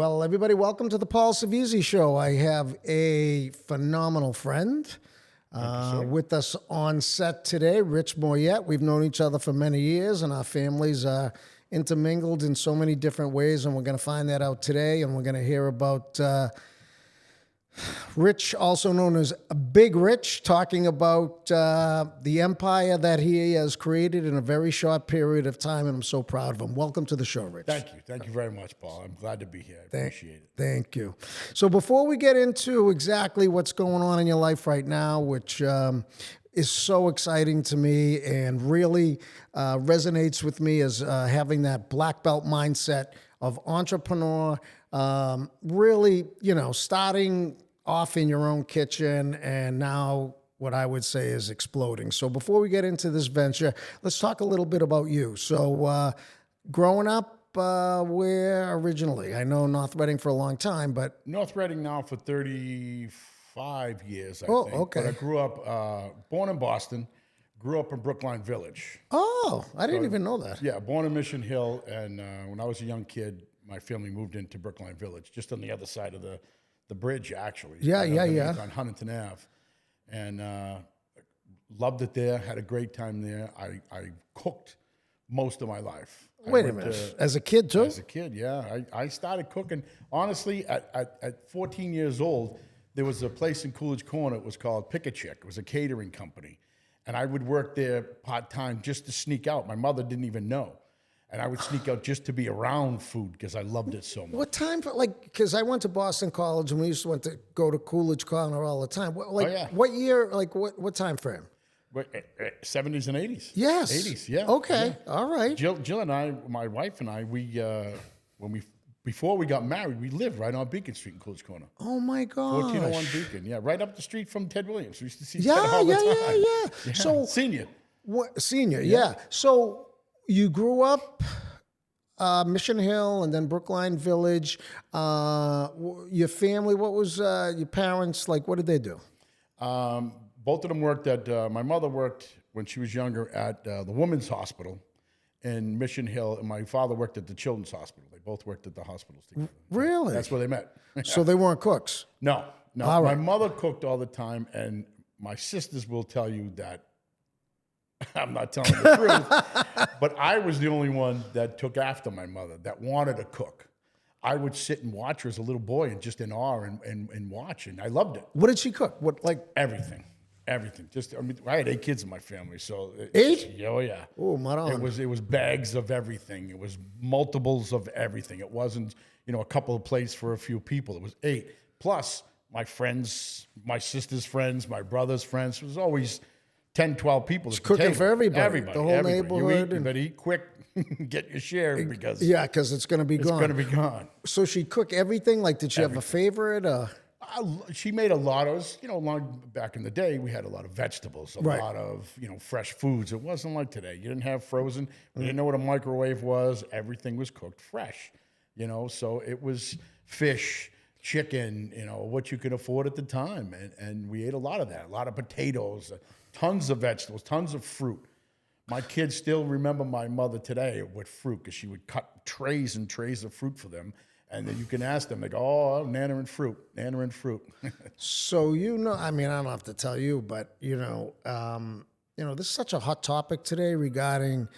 Well, everybody, welcome to the Paul Cervizzi Show. I have a phenomenal friend with us on set today, Rich Moyette. We've known each other for many years, and our families are intermingled in so many different ways, and we're going to find that out today, and we're going to hear about Rich, also known as Big Rich, talking about the empire that he has created in a very short period of time, and I'm so proud of him. Welcome to the show, Rich. Thank you. Thank you very much, Paul. I'm glad to be here. I appreciate it. Thank you. So before we get into exactly what's going on in your life right now, which is so exciting to me and really resonates with me as having that black belt mindset of entrepreneur, really, starting off in your own kitchen, and now what I would say is exploding. So before we get into this venture, let's talk a little bit about you. So growing up, where originally? I know North Reading for a long time, but... North Reading now for 35 years, I think. Okay. But I grew up, born in Boston, grew up in Brookline Village. Oh, I didn't even know that. Yeah, born in Mission Hill, and when I was a young kid, my family moved into Brookline Village, just on the other side of the bridge, actually. Yeah. On Huntington Ave. And loved it there, had a great time there. I cooked most of my life. Wait a minute. As a kid, too? As a kid, yeah. I started cooking. Honestly, at 14 years old, there was a place in Coolidge Corner. It was called Pick a Chick. It was a catering company. And I would work there part-time just to sneak out. My mother didn't even know. And I would sneak out just to be around food because I loved it so much. What time, because I went to Boston College and we used to go to Coolidge Corner all the time. What year, what time frame? 70s and 80s. Yes. 80s, yeah. Okay, yeah. all right. Jill and I, my wife and I, before we got married, we lived right on Beacon Street in Coolidge Corner. Oh my gosh. 1401 Beacon, yeah, right up the street from Ted Williams. We used to see Ted all the time. Yeah. So senior. Senior, yeah. So you grew up Mission Hill and then Brookline Village. Your family, what was your parents like? What did they do? Both of them worked at, my mother worked when she was younger at the Women's Hospital in Mission Hill, and my father worked at the Children's Hospital. They both worked at the hospitals together. Really? That's where they met. So they weren't cooks? No. All right. My mother cooked all the time, and my sisters will tell you that I'm not telling the truth, but I was the only one that took after my mother, that wanted to cook. I would sit and watch her as a little boy and just in awe and watch, and I loved it. What did she cook? Everything. Just, I had 8 kids in my family, so 8? Oh yeah. Oh, my. It was bags of everything. It was multiples of everything. It wasn't a couple of plates for a few people. It was 8 plus my friends, my sister's friends, my brother's friends. It was always 10, 12 people. It's cooking for everybody. The whole neighborhood. You better eat quick, get your share because it's going to be gone. It's going to be gone. So she'd cook everything. Did she have a favorite? She made a lot of, long back in the day, we had a lot of vegetables, a lot of, fresh foods. It wasn't like today. You didn't have frozen. We didn't know what a microwave was. Everything was cooked fresh, so it was fish, chicken, what you could afford at the time. And we ate a lot of that, a lot of potatoes, tons of vegetables, tons of fruit. My kids still remember my mother today with fruit because she would cut trays and trays of fruit for them. And then you can ask them, they go, oh, Nana and fruit. So, I don't have to tell you, but, this is such a hot topic today regarding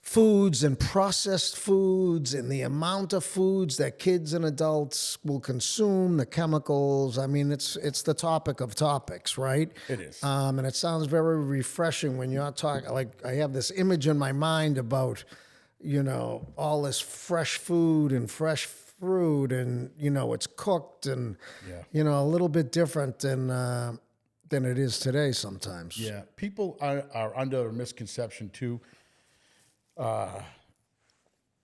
foods and processed foods and the amount of foods that kids and adults will consume, the chemicals. It's the topic of topics, right? It is. And it sounds very refreshing when you're talking, I have this image in my mind about, all this fresh food and fresh fruit and, it's cooked and, a little bit different than it is today sometimes. Yeah. People are under a misconception too.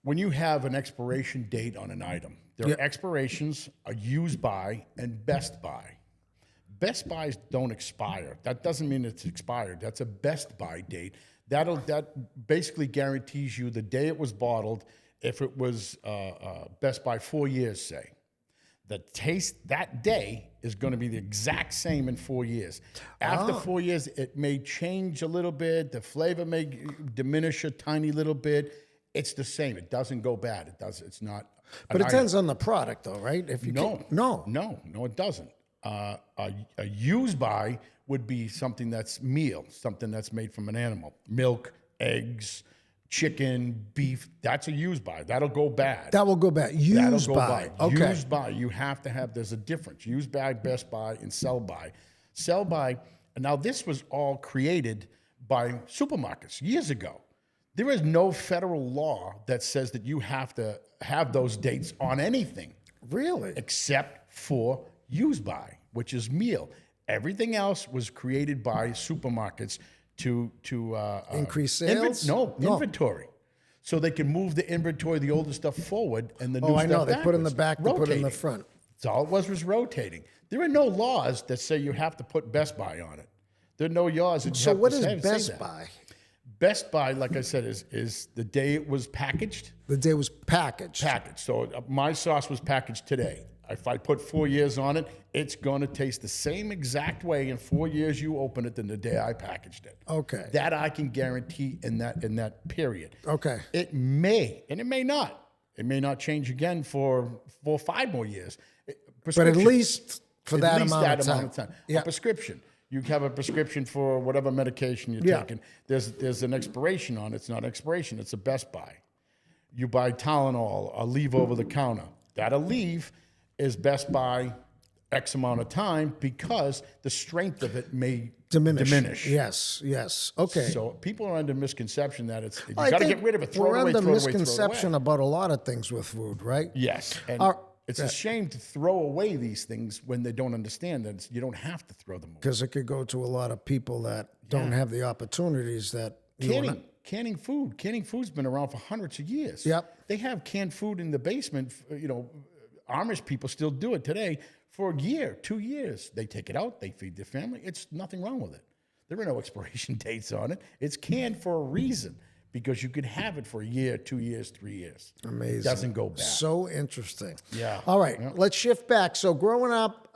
When you have an expiration date on an item, there are expirations, a use by, and best by. Best buys don't expire. That doesn't mean it's expired. That's a best buy date. That basically guarantees you the day it was bottled. If it was best by 4 years, say, the taste that day is going to be the exact same in 4 years. After 4 years, it may change a little bit. The flavor may diminish a tiny little bit. It's the same. It doesn't go bad. It's not But it depends on the product, though, right? If you No, no, no, it doesn't. A use by would be something that's meal, something that's made from an animal, milk, eggs, chicken, beef. That's a use by. That'll go bad. that will go back. That'll Use go by. by. Okay. Use by. You have to have. There's a difference. Use by, best by, and sell by. Sell by. And now this was all created by supermarkets years ago. There is no federal law that says that you have to have those dates on anything Really? except for use by, which is meal. Everything else was created by supermarkets to Increase sales? No. Inventory. So they can move the inventory, the older stuff forward, and the new Oh, I stuff know. They put in the backwards. back, they put in the Rotating. front. That's all it was rotating. There are no laws that say you have to put Best Buy on it. There are no laws that you So have what to is say Best that. Buy? Best Buy, like I said, is the day it was packaged. The day it was packaged. So my sauce was packaged today. If I put 4 years on it, it's going to taste the same exact way in 4 years you open it than the day I packaged it. Okay. That I can guarantee in that period. Okay. It may, and it may not. It may not change again for 4 or 5 more years. But at least for At that least amount that of time. amount of time. Yeah. A prescription. You have a prescription for whatever medication you're Yeah. taking. There's an expiration on it. It's not an expiration. It's a Best Buy. You buy Tylenol, a leave over the counter. That leave is Best Buy X amount of time because the strength of it may diminish. Yes, yes. Okay. So people are under misconception that it's you I got to think get rid of it, throw we're it away, under throw it away, throw it away. misconception about a lot of things with food, right? Yes, and it's a shame to throw away these things when they don't understand that you don't have to throw them away. Because it could go to a lot of people that don't have the opportunities that you and I- Canning food. Canning food's been around for hundreds of years. Yep. They have canned food in the basement. Amish people still do it today for a year, 2 years. They take it out. They feed their family. It's nothing wrong with it. There are no expiration dates on it. It's canned for a reason because you could have it for a year, 2 years, 3 years. Amazing. It doesn't go bad. So interesting. Yeah. All right, let's shift back. So growing up,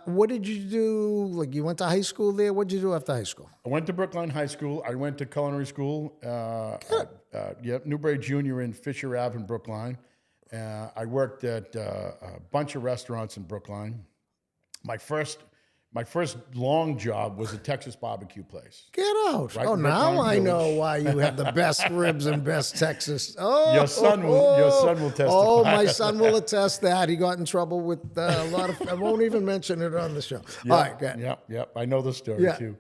what did you do? Like you went to high school there. What did you do after high school? I went to Brookline High School. I went to culinary school. Newbury Junior in Fisher Ave in Brookline. I worked at a bunch of restaurants in Brookline. My first long job was a Texas barbecue place. Get out. Right Oh, in now Brookline I know Village. why you have the best ribs and best Texas. Oh, Your son will testify. Oh, my son will attest that. He got in trouble with a lot of, I won't even mention it on the show. All right, go ahead. Yep. I know the story Yeah. too.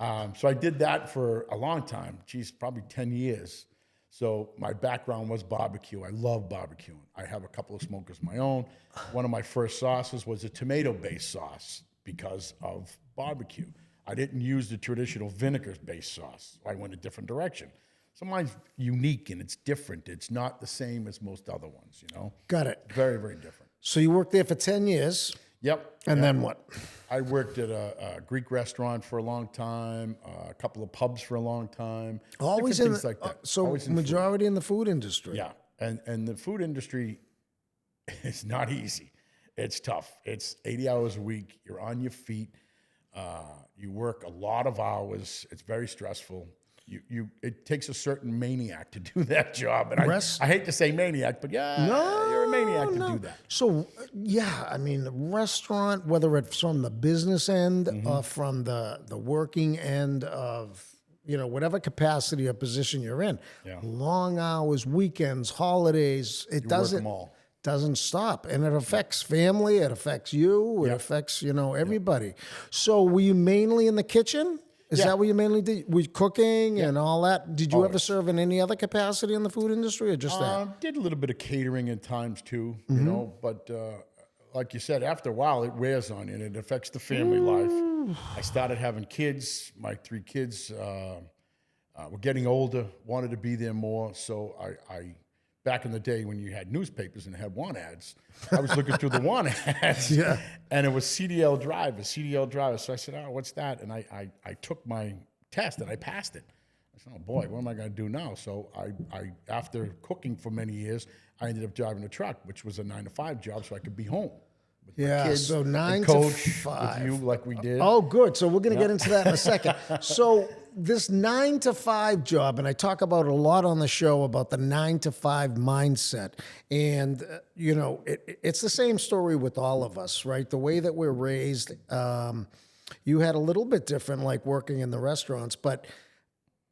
So I did that for a long time. Geez, probably 10 years. So my background was barbecue. I love barbecuing. I have a couple of smokers of my own. One of my first sauces was a tomato-based sauce because of barbecue. I didn't use the traditional vinegar-based sauce. I went a different direction. So mine's unique and it's different. It's not the same as most other ones, Got it. Very, very different. So you worked there for 10 years. Yep. And then what? I worked at a Greek restaurant for a long time, a couple of pubs for a long time. Always different in things like that. So Always in food. majority in the food industry. Yeah, and the food industry is not easy. It's tough. It's 80 hours a week. You're on your feet. You work a lot of hours. It's very stressful. It takes a certain maniac to do that job. And I hate to say maniac, but yeah, you're a maniac to do that. So, yeah, I mean, the restaurant, whether it's from the business end Mm-hmm. or from the working end of, whatever capacity or position you're in, Yeah. long hours, weekends, holidays, it Work 'em all. doesn't stop. And it affects family, it affects you, it affects, everybody. So were you mainly in the kitchen? Is Yeah. that what you mainly did? Were you cooking and all that? Did you ever serve in any other capacity in the food industry or just that? Did a little bit of catering at times too, Mm-hmm. But like you said, after a while, it wears on you and it affects the family life. I started having kids. My 3 kids were getting older, wanted to be there more. So I back in the day when you had newspapers and had want ads, I was looking through the want ads. Yeah. And it was CDL driver. So I said, oh, what's that? And I took my test and I passed it. I said, oh boy, what am I going to do now? So I after cooking for many years, I ended up driving a truck, which was a 9-to-5 job, so I could be home with my Yeah, kids so and 9 to coach 5. with you like we did. Oh, good. So we're going to get into that in a second. So this 9 to 5 job, and I talk about it a lot on the show about the 9 to 5 mindset. And, it's the same story with all of us, right? The way that we're raised, you had a little bit different, like working in the restaurants, but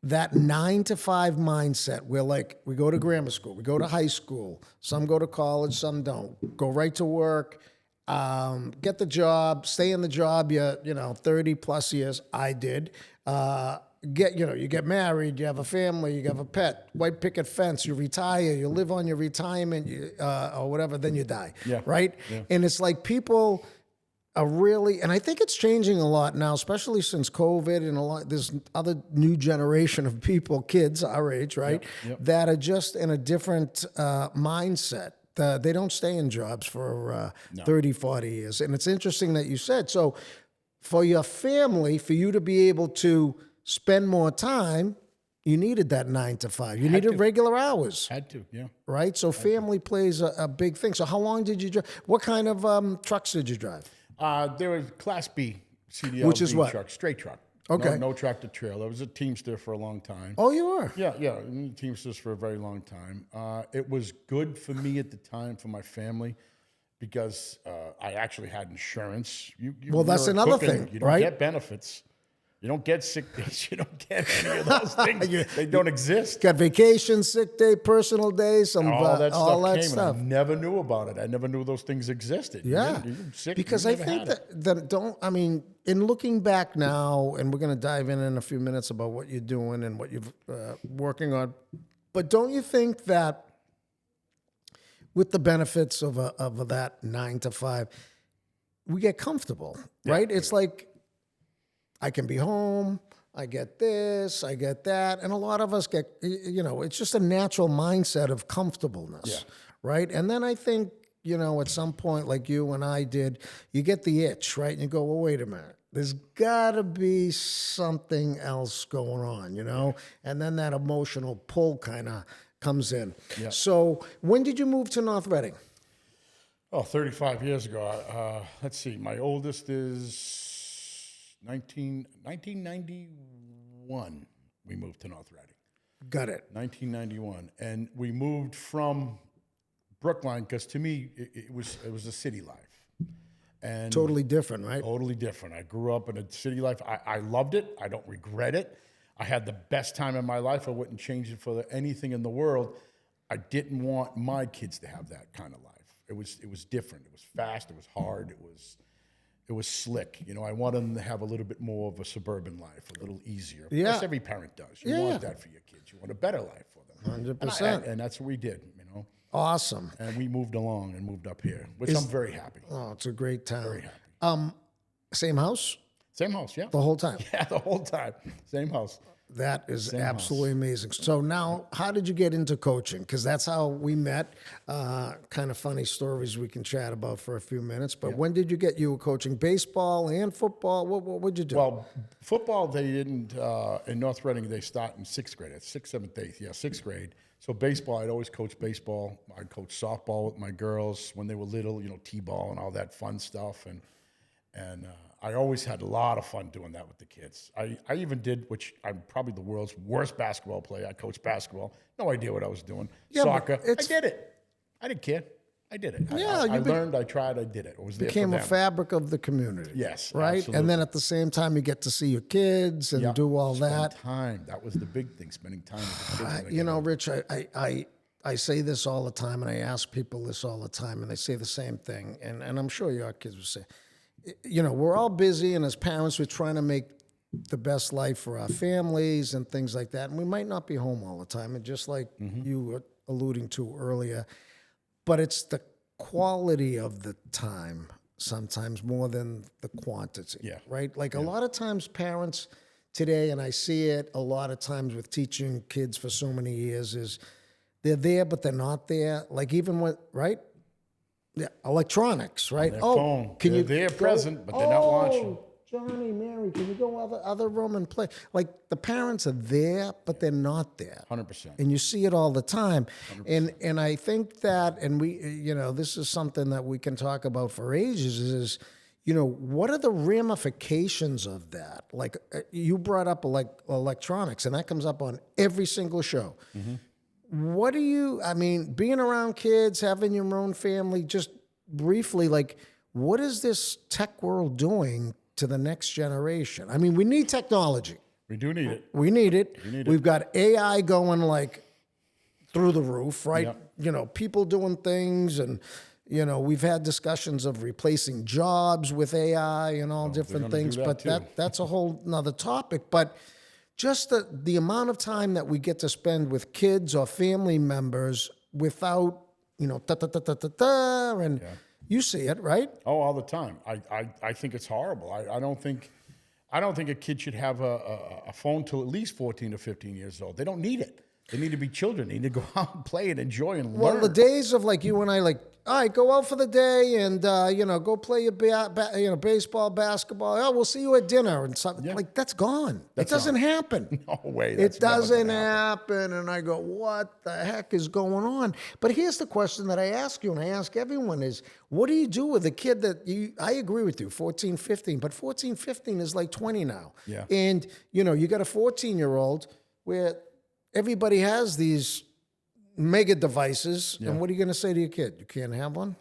that 9 to 5 mindset, we go to grammar school, we go to high school, some go to college, some don't, go right to work, get the job, stay in the job, 30 plus years. I did. You get married, you have a family, you have a pet, white picket fence, you retire, you live on your retirement, or whatever, then you die. Yeah. Right? Yeah. And it's like people are really, and I think it's changing a lot now, especially since COVID and there's other new generation of people, kids our age, right? Yep. That are just in a different mindset. They don't stay in jobs for 30, 40 years. And it's interesting that you said, so for your family, for you to be able to spend more time, you needed that 9 to 5. You needed regular hours. Had to, yeah. Right? So family plays a big thing. So how long did you drive? What kind of trucks did you drive? There was Class B CDL, Which is what? truck, straight truck. Okay. No tractor trailer. I was a Teamster for a long time. Oh, you were? Yeah, Teamsters for a very long time. It was good for me at the time, for my family, because I actually had insurance. Well, that's you're another cooking, thing, you don't right? get benefits. You don't get sick days. You don't get any of those things. They don't exist. Got vacation, sick day, personal days, All that stuff all that came, stuff. and I never knew about it. I never knew those things existed. Yeah, You're sick, because you I never think had it. that in looking back now, and we're going to dive in a few minutes about what you're doing and what you're working on, but don't you think that with the benefits of that 9 to 5, we get comfortable, right? It's like, I can be home, I get this, I get that. And a lot of us get, it's just a natural mindset of comfortableness, right? And then I think, at some point, like you and I did, you get the itch, right? And you go, well, wait a minute. There's got to be something else going on, And then that emotional pull kind of comes in. Yeah. So when did you move to North Reading? Oh, 35 years ago. Let's see. My oldest is 1991, we moved to North Reading. Got it. 1991. And we moved from Brookline because to me, it was a city life. And Totally different, right? Totally different. I grew up in a city life. I loved it. I don't regret it. I had the best time in my life. I wouldn't change it for anything in the world. I didn't want my kids to have that kind of life. It was different. It was fast. It was hard. It was slick. I wanted them to have a little bit more of a suburban life, a little easier. Yeah. Yes, every parent does. You want that for your kids. You want a better life for them. 100%. And that's what we did, Awesome. And we moved along and moved up here, which I'm very happy. Oh, it's a great time. Very happy. Same house? Same house, yeah. The whole time? Yeah, the whole time. Same house. That is absolutely amazing. So now, how did you get into coaching? Because that's how we met. Kind of funny stories we can chat about for a few minutes. But when did you were coaching baseball and football? What would you do? Well, football, they didn't, in North Reading, they start in 6th grade. It's 6th, 7th, 8th. Yeah, 6th grade. So baseball, I'd always coach baseball. I'd coach softball with my girls when they were little, T-ball and all that fun stuff. And I always had a lot of fun doing that with the kids. I even did, which I'm probably the world's worst basketball player. I coached basketball. No idea what I was doing. Yeah, Soccer. but I did it. I didn't care. I did it. Yeah, I learned, I tried, I did it. It was there became for a them. fabric of the community. Yes, right. absolutely. And then at the same time, you get to see your kids and do all that. Time. That was the big thing. Spending time with the kids. Rich, I say this all the time, and I ask people this all the time, and they say the same thing. And I'm sure your kids will say, we're all busy, and as parents, we're trying to make the best life for our families and things like that. And we might not be home all the time, and just like you were alluding to earlier, but it's the quality of the time sometimes more than the quantity. Yeah. Right? Like a lot of times parents today, and I see it a lot of times with teaching kids for so many years, is they're there, but they're not there. Like even when, right? Yeah, electronics, right? Their phone. They're present, but they're not watching. Johnny, Mary, can you go other room and play? Like the parents are there, but they're not there. 100%. And you see it all the time. 100%. And I think that, and we, this is something that we can talk about for ages, is what are the ramifications of that? Like you brought up electronics, and that comes up on every single show. What do you, I mean, being around kids, having your own family, just briefly, like, what is this tech world doing to the next generation? I mean, we need technology. We do need it. We need it. We've got AI going like through the roof, right? Yep. People doing things, and we've had discussions of replacing jobs with AI and all different things, but that's a whole nother topic. But just the amount of time that we get to spend with kids or family members without, and you see it, right? Oh, all the time. I think it's horrible. I don't think a kid should have a phone till at least 14 or 15 years old. They don't need it. They need to be children. They need to go out and play and enjoy and learn. Well, the days of like you and I, like, all right, go out for the day and go play your baseball, basketball. Oh, we'll see you at dinner and something. Like, that's gone. It doesn't happen. No way. It doesn't happen. And I go, what the heck is going on? But here's the question that I ask you, and I ask everyone is, what do you do with a kid that I agree with you, 14, 15, but 14, 15 is like 20 now. Yeah. And, you got a 14-year-old where everybody has these mega devices, and what are you going to say to your kid? You can't have one?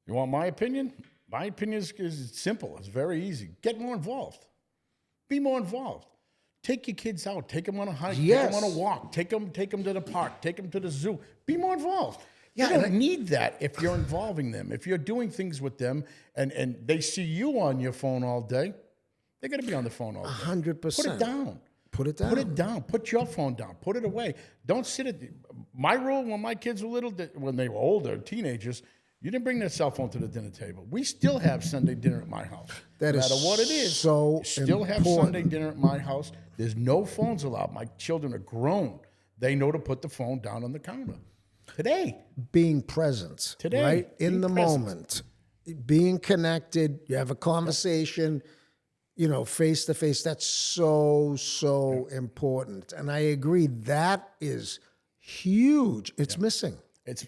You want my opinion? My opinion is simple. It's very easy. Get more involved. Be more involved. Take your kids out. Take them on a hike. Yes. Take them on a walk. Take them to the park. Take them to the zoo. Be more involved. Yeah, You don't need that if you're involving them. If you're doing things with them and they see you on your phone all day, they're going to be on the phone all day. 100%. Put it down. Put it down. Put it down. Put your phone down. Put it away. Don't sit at my rule when my kids were little, when they were older, teenagers, you didn't bring their cell phone to the dinner table. We still have Sunday dinner at my house. That no is matter what it is, so you still have important. Sunday dinner at my house. There's no phones allowed. My children are grown. They know to put the phone down on the counter. Today. Being present. Today. Right? In Being the present. moment. Being connected. You have a conversation. Face to face, that's so important. And I agree, that is huge. It's missing. It's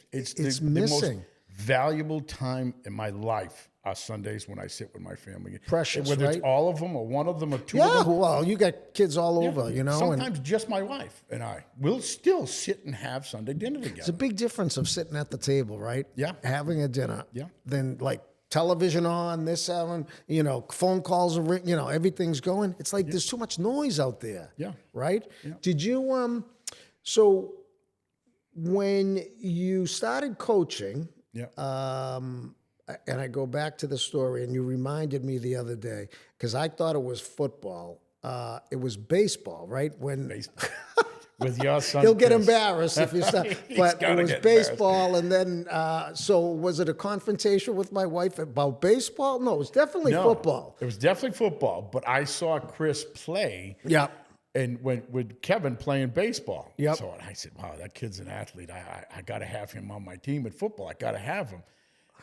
missing. The most valuable time in my life are Sundays when I sit with my family. Precious, Whether right? it's all of them or one of them or two of Yeah, them. well, you got kids all over, Sometimes just my wife and I will still sit and have Sunday dinner It's a together. big difference of sitting at the table, right? Yeah. Having a dinner. Yeah. Then like television on, this having, phone calls are ring, everything's going. It's like there's too much noise out there. Yeah. Right? Yeah. Did you so when you started coaching, Yeah. and I go back to the story, and you reminded me the other day, because I thought it was football. It was baseball, right? When Baseball. With your son, he'll get Chris. embarrassed if you start. He's But it gotta was get baseball, and then so was it a confrontation with my wife about baseball? No, it was definitely No, football. It was definitely football, but I saw Chris play. Yeah. And with Kevin playing baseball. Yep. So I said, wow, that kid's an athlete. I got to have him on my team at football. I got to have him.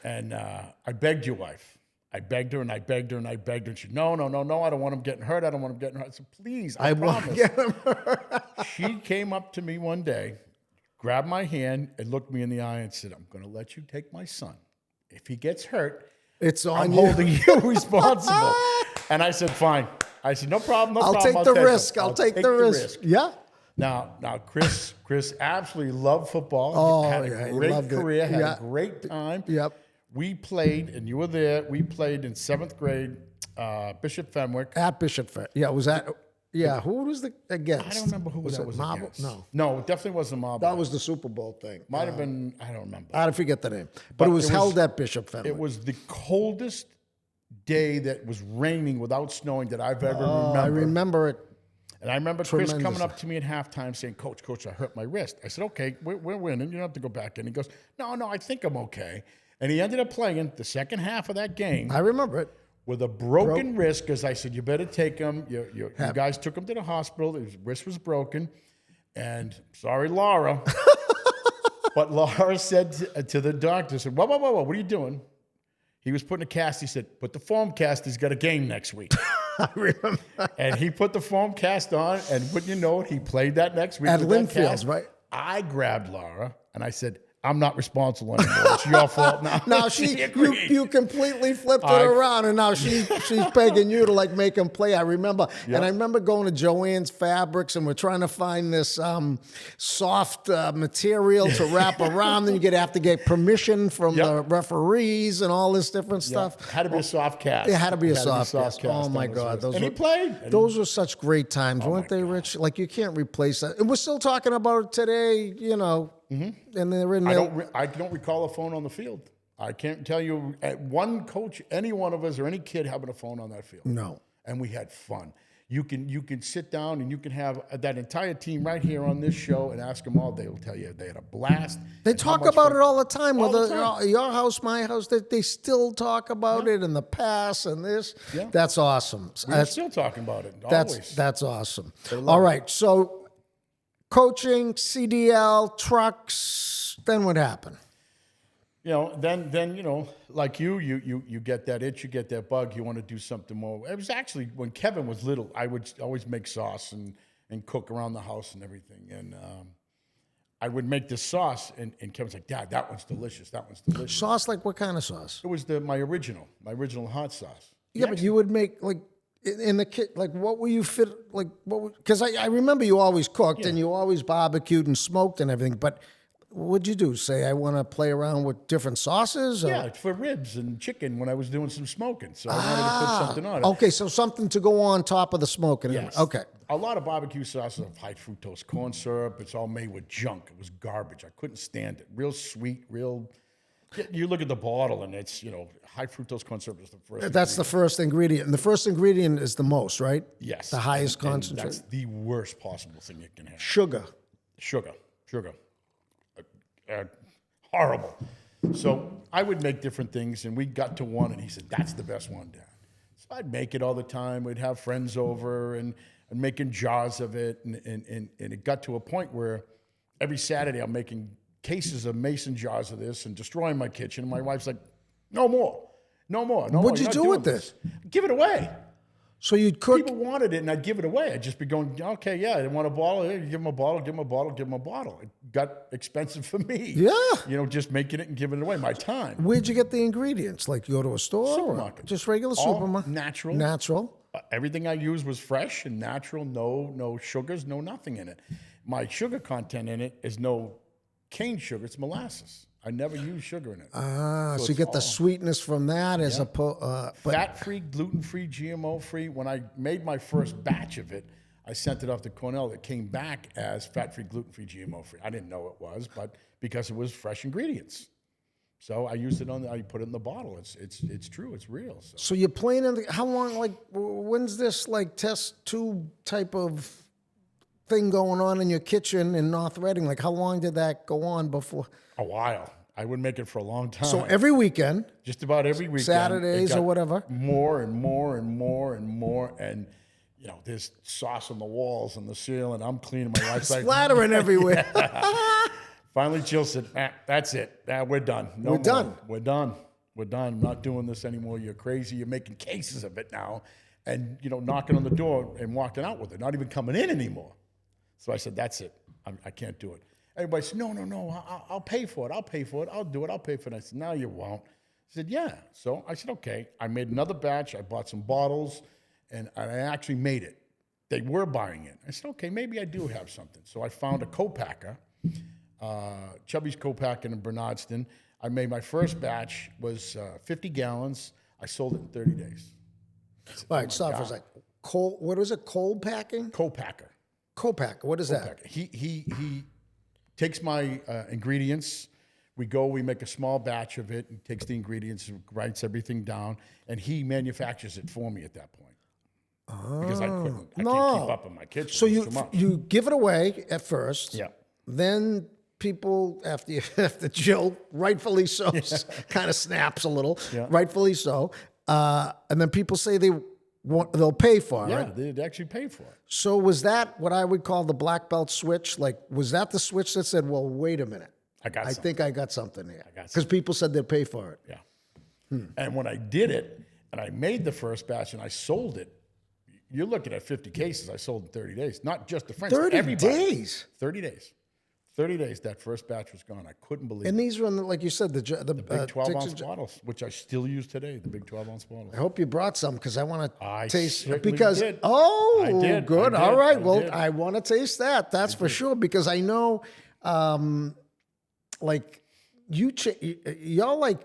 And I begged your wife. I begged her and I begged her and I begged her. And she said, no, I don't want him getting hurt. I don't want him getting hurt. I said, please, I promise. Want to get him. She came up to me one day, grabbed my hand and looked me in the eye and said, I'm going to let you take my son. If he gets hurt, It's on I'm you. holding you responsible. And I said, fine. I said, no problem, no I'll problem. take the him. risk. I'll take the risk. Yeah. Now, Chris absolutely loved football. Oh, had yeah, a he great loved it. career, had Yeah. a great time. Yep. We played, and you were there. We played in 7th grade, Bishop Fenwick. At Bishop Fair. Yeah, was that? Yeah, who was the against? I don't remember who that was Marble? against. No, it definitely wasn't Marble. that was the Super Bowl thing. Might have been. I don't remember. I forget the name, but it was held at Bishop Fenwick. It was the coldest day that was raining without snowing that I've ever remembered. I remember it. And I remember Chris coming Tremendously. up to me at halftime saying, Coach, I hurt my wrist. I said, okay, we're winning. You don't have to go back in. He goes, no, I think I'm okay. And he ended up playing the second half of that game I remember it. with a broken wrist because I said, you better take him. You guys took him to the hospital. His wrist was broken. And sorry, Laura. But Laura said to the doctor, said, whoa, what are you doing? He was putting a cast. He said, put the foam cast. He's got a game next week. I remember. And he put the foam cast on, and wouldn't you know it, he played that next week At with that Linfield, cast. right? I grabbed Laura, and I said, I'm not responsible anymore. It's your fault now. Now you completely flipped it around, and now she's begging you to like make them play. I remember, and I remember going to Joann's Fabrics, and we're trying to find this soft material to wrap around. Then you have to get permission from the referees and all this different stuff. It had to be a soft cast. It had to be a soft cast. Oh my God, he played. Those were such great times, weren't they, Rich? Like you can't replace that. And we're still talking about it today, you know. Mm-hmm. And they're in there. I don't recall a phone on the field. I can't tell you one coach, any one of us, or any kid having a phone on that field. No. And we had fun. You can sit down and you can have that entire team right here on this show and ask them all. They will tell you they had a blast. They talk about it all the time. Whether your house, my house, they still talk about it in the past and this. Yeah. That's awesome. We're still talking about it. Always. That's awesome. All right. So coaching, CDL, trucks, then what happened? You know, then you know, like you get that itch, you get that bug, you want to do something more. It was actually when Kevin was little, I would always make sauce and cook around the house and everything. And I would make this sauce, and Kevin's like, Dad, that one's delicious. That one's delicious. Sauce, like what kind of sauce? It was my original hot sauce. Yeah, but you would make like in the kit, like what were you fit, like what? Because I remember you always cooked and you always barbecued and smoked and everything, but what'd you do? Say, I want to play around with different sauces? Or? Yeah, for ribs and chicken when I was doing some smoking. So I wanted to put something on it. Okay, so something to go on top of the smoking. Yes. Okay. A lot of barbecue sauces have high fructose corn syrup. It's all made with junk. It was garbage. I couldn't stand it. Real sweet, real... You look at the bottle and it's, you know, high fructose corn syrup is the first That's the first ingredient. And the first ingredient is the most, right? Yes. The highest concentration. That's the worst possible thing you can have. Sugar. Horrible. So I would make different things, and we got to one, and he said, that's the best one, Dad. So I'd make it all the time. We'd have friends over and making jars of it, and it got to a point where every Saturday I'm making cases of mason jars of this and destroying my kitchen. And my wife's like, no more. What'd you do with this? Give it away. So you'd cook. People wanted it, and I'd give it away. I'd just be going, okay, yeah, they want a bottle. Here, give them a bottle, give them a bottle, give them a bottle. It got expensive for me. Yeah. You know, just making it and giving it away, my time. Where'd you get the ingredients? Like you go to a store? Supermarket. Or just regular supermarket? Natural. Natural. Everything I used was fresh and natural, no sugars, no nothing in it. My sugar content in it is no cane sugar, it's molasses. I never use sugar in it. So you get the sweetness from that as fat-free, gluten-free, GMO-free. When I made my first batch of it, I sent it off to Cornell. It came back as fat-free, gluten-free, GMO-free. I didn't know it was, but because it was fresh ingredients. So I used it I put it in the bottle. It's true, it's real. So you're playing in how long, like, when's this like test tube type of thing going on in your kitchen in North Reading? Like how long did that go on before? A while. I would make it for a long time. So every weekend? Just about every weekend. Saturdays or whatever? More and more and more and more. And, you know, there's sauce on the walls and the ceiling. I'm cleaning. My wife's like... Splattering everywhere. Finally, Jill said, that's it. We're done. We're done. I'm not doing this anymore. You're crazy. You're making cases of it now. And, you know, knocking on the door and walking out with it. Not even coming in anymore. So I said, that's it. I can't do it. Everybody said, no, I'll pay for it. I'll pay for it. I'll do it. I'll pay for it. I said, no, you won't. He said, yeah. So I said, okay. I made another batch. I bought some bottles, and I actually made it. They were buying it. I said, okay, maybe I do have something. So I found a co-packer, Chubby's co-packing in Bernardston. I made my first batch, was 50 gallons. I sold it in 30 days. All right, stop for a sec. What was it, cold packing? Co-packer. Co-packer, what is that? He takes my ingredients. We make a small batch of it. He takes the ingredients, writes everything down, and he manufactures it for me at that point. Because I can't keep up in my kitchen. So you give it away at first. Yeah. Then people, after Jill, rightfully so, kind of snaps a little, rightfully so, and then people say they'll pay for it. Yeah, right? they'd actually pay for it. So was that what I would call the black belt switch? Like, was that the switch that said, well, wait a minute. I think I got something here. Because people said they'd pay for it. Yeah. And when I did it, and I made the first batch and I sold it, you're looking at 50 cases I sold in 30 days. Not just the French. 30 everybody. days? 30 days. 30 days, that first batch was gone. I couldn't believe it. And these were, in the, like you said, the Big big 12-ounce bottles, which I still use today, the big 12-ounce bottles. I hope you brought some because I want I to taste. certainly Because did. oh, I did. good. I All did. right. I Well, did. I want to taste that. That's for sure. Because I know, like y'all like.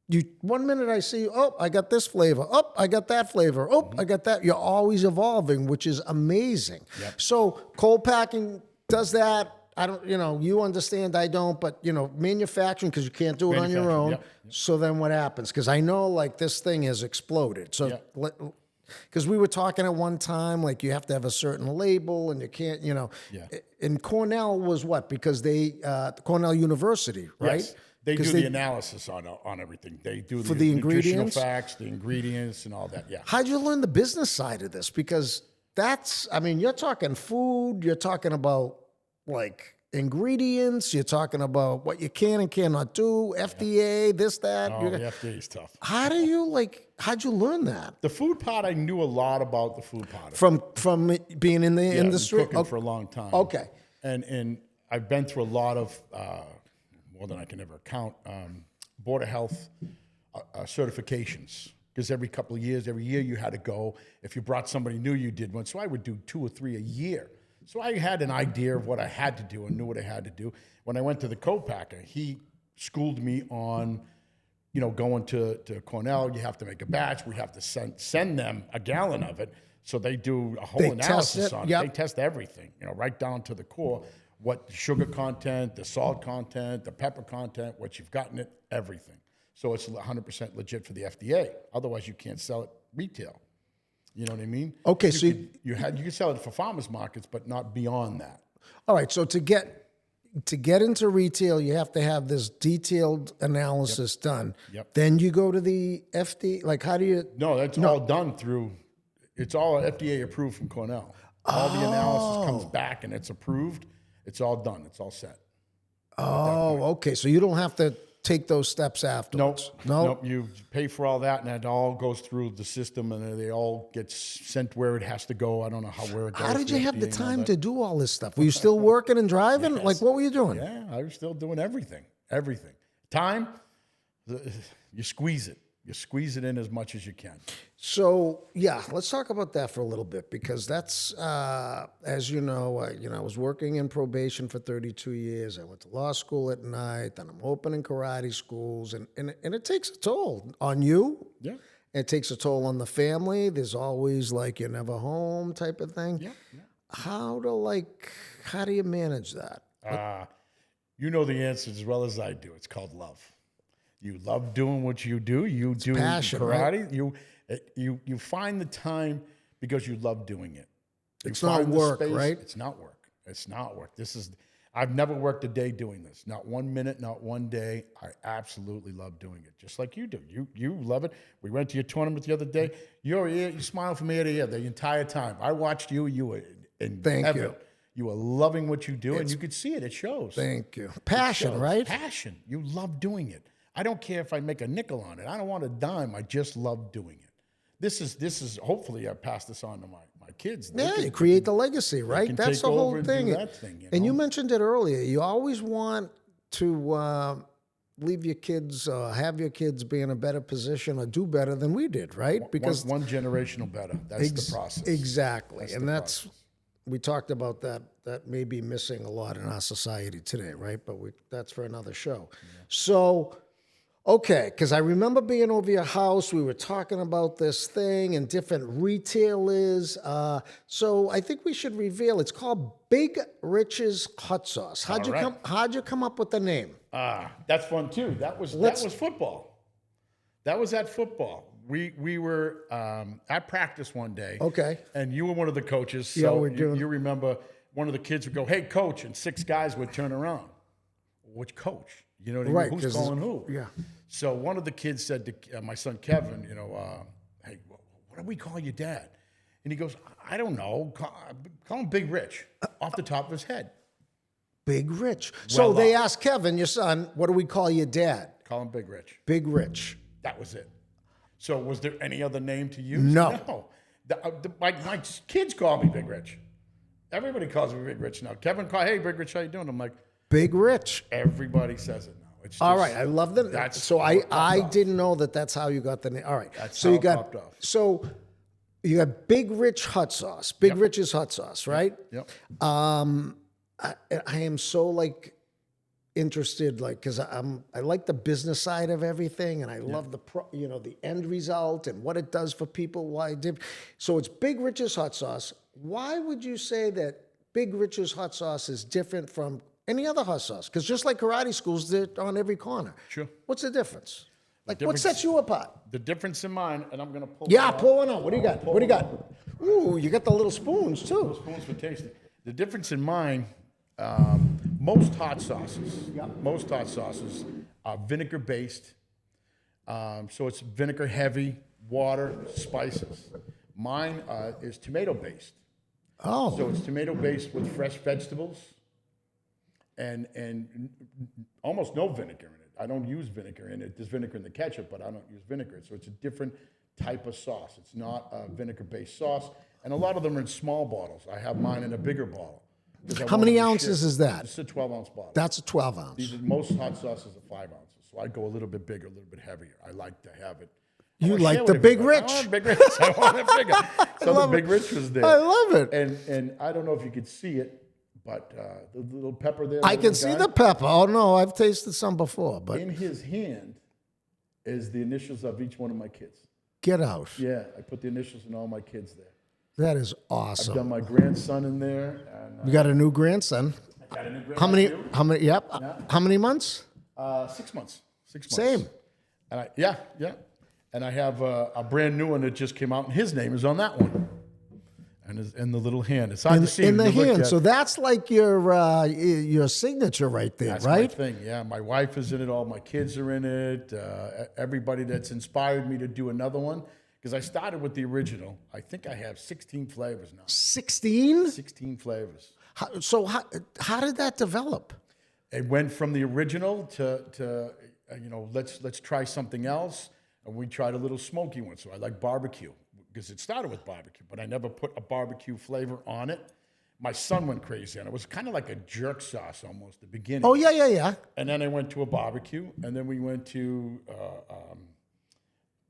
You 1 minute I see, oh, I got this flavor. Oh, I got that flavor. Oh, I got that. You're always evolving, which is amazing. Yep. So cold packing does that. I don't, you understand, I don't, but manufacturing, because you can't do it on your own. Yep. So then what happens? Because I know like this thing has exploded. So Yep. because we were talking at one time, like you have to have a certain label and you can't, Yeah. And Cornell was what? Because Cornell University, right? Yes. They do the analysis on everything. They do the the nutritional ingredients? facts, the ingredients, and all that. Yeah. How'd you learn the business side of this? Because you're talking food, you're talking about like ingredients, you're talking about what you can and cannot do, FDA, this, that. Oh, the FDA is tough. How'd you learn that? The food part, I knew a lot about the food part. From being in the Yeah, I've been industry? cooking for a long time. Okay. And I've been through a lot of, more than I can ever count, Board of Health certifications. Because every couple of years, every year you had to go. If you brought somebody new, you did one. So I would do 2 or 3 a year. So I had an idea of what I had to do and knew what I had to do. When I went to the co-packer, he schooled me on, going to Cornell, you have to make a batch. We have to send them a gallon of it. So they do a whole analysis on it. Yep. They test everything, right down to the core. What the sugar content, the salt content, the pepper content, what you've got in it, everything. So it's 100% legit for the FDA. Otherwise, you can't sell it retail. You know what I mean? Okay, you can sell it for farmers markets, but not beyond that. All right, so to get into retail, you have to have this detailed analysis done. Yep. Then you go to the FDA. Like, how do you? No, that's all done through. It's all FDA approved from Cornell. All the analysis comes back and it's approved. It's all done. It's all set. Oh, okay. So you don't have to take those steps afterwards. Nope. You pay for all that, and it all goes through the system, and they all get sent where it has to go. I don't know where it goes. How did you have the FDA and all time that. to do all this stuff? Were you still working and driving? Like, what were you doing? Yeah, I was still doing everything. Everything. Time, you squeeze it. You squeeze it in as much as you can. So yeah, let's talk about that for a little bit because that's, as you know, I was working in probation for 32 years. I went to law school at night, then I'm opening karate schools, and it takes a toll on you. Yeah. It takes a toll on the family. There's always like you're never home type of thing. Yeah. How do you manage that? You know the answer as well as I do. It's called love. You love doing what you do. You do passion, karate. Right? You find the time because you love doing it. It's not work, right? It's not work. It's not work. I've never worked a day doing this. Not 1 minute, not one day. I absolutely love doing it, just like you do. You love it. We went to your tournament the other day. You smiled from ear to ear the entire time. I watched you. You were in heaven. You. You were loving what you do, and you could see it. It shows. Thank you. Passion, right? Passion. You love doing it. I don't care if I make a nickel on it. I don't want a dime. I just love doing it. This is hopefully I pass this on to my kids. You create the legacy, right? can That's take the whole over and thing. do that thing, And you mentioned it earlier. You always want to leave your kids, have your kids be in a better position or do better than we did, right? Because one generational better. That's the process. Exactly. We talked about that. That may be missing a lot in our society today, right? But that's for another show. Yeah. So, okay, because I remember being over your house. We were talking about this thing and different retailers. So I think we should reveal. It's called Big Rich's Hot Sauce. How'd you come up with the name? That's fun too. That was football. That was at football. We were at practice one day. Okay. And you were one of the coaches. So you remember one of the kids would go, "Hey, coach," and 6 guys would turn around. Which coach? You know what I mean? Right, Who's calling who? Yeah. So one of the kids said to my son Kevin, "Hey, what do we call your dad?" And he goes, "I don't know. Call him Big Rich," off the top of his head. Big Rich. So they asked Kevin, your son, "What do we call your dad?" Call him Big Rich. Big Rich. That was it. So was there any other name to use? No. My kids call me Big Rich. Everybody calls me Big Rich now. Kevin called, "Hey, Big Rich, how you doing?" I'm like, Big Rich. Everybody says it now. It's All just, right, I love them. That's So how it popped I off. didn't know that that's how you got the name. All right, That's so how you it got popped off. so you got Big Rich hot sauce, Big Rich's hot sauce, right? Yep. I am so like interested, like, because I like the business side of everything, and I love the the end result and what it does for people. Why it did. So it's Big Rich's hot sauce. Why would you say that Big Rich's hot sauce is different from any other hot sauce? Because just like karate schools, they're on every corner. Sure. What's the difference? Like, what difference- sets you apart? The difference in mine, and I'm going to pull Yeah, one out. pull one out. What do you got? What do you got? Ooh, you got the little spoons too. Spoons for tasting. The difference in mine, most hot sauces are vinegar based. So it's vinegar heavy, water, spices. Mine is tomato based. Oh, So it's tomato based with fresh vegetables and almost no vinegar in it. I don't use vinegar in it. There's vinegar in the ketchup, but I don't use vinegar. So it's a different type of sauce. It's not a vinegar based sauce. And a lot of them are in small bottles. I have mine in a bigger bottle. 'Cause I how want many to be ounces shit. is that? It's a 12-ounce bottle. That's a 12 ounce. These are, most hot sauces are 5 ounces. So I go a little bit bigger, a little bit heavier. I like to have it. I You wanna like share the with Big everybody. Rich. I want Big Rich. I want it bigger. So the love Big it. Rich was there. I love it. And I don't know if you could see it, but the little pepper there. I the can little see guy, the pepper. Oh no, I've tasted some before, but in his hand is the initials of each one of my kids. get out. Yeah, I put the initials in all my kids there. That is I've awesome. done my grandson in there, and You got a new grandson. I got a new grandson. How many? too. How many? Yep. How many months? 6 months. 6 months. Same. And yeah. And I have a brand new one that just came out, and his name is on that one. And in the little hand. It's hard to see. In the when you look hand. at So it. that's like your signature right there, That's right? my thing. Yeah, my wife is in it. All my kids are in it. Everybody that's inspired me to do another one. Because I started with the original. I think I have 16 flavors now. 16. 16 flavors. So how did that develop? It went from the original to let's try something else, and we tried a little smoky one. So I like barbecue because it started with barbecue, but I never put a barbecue flavor on it. My son went crazy on it. It was kind of like a jerk sauce almost at the beginning. Oh yeah. And then I went to a barbecue, and then we went to.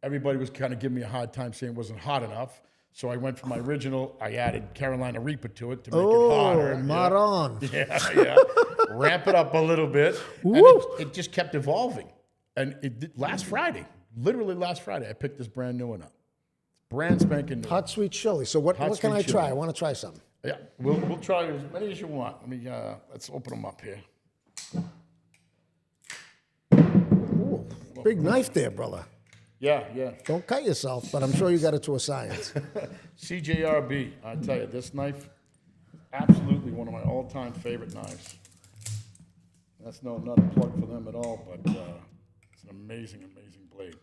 Everybody was kind of giving me a hard time saying it wasn't hot enough. So I went from my original. I added Carolina Reaper to it to make it hotter. Oh, maron. Yeah. Ramp it up a little bit. And it just kept evolving. And last Friday, literally last Friday, I picked this brand new one up. Brand spanking new. Hot sweet chili. So what can sweet I try? chili. I want to try something. Yeah, we'll try as many as you want. Let me let's open them up here. Ooh, big knife there, brother. Yeah. Don't cut yourself, but I'm sure you got it to a science. CJRB. I tell you, this knife, absolutely one of my all-time favorite knives. That's not a plug for them at all, but it's an amazing blade.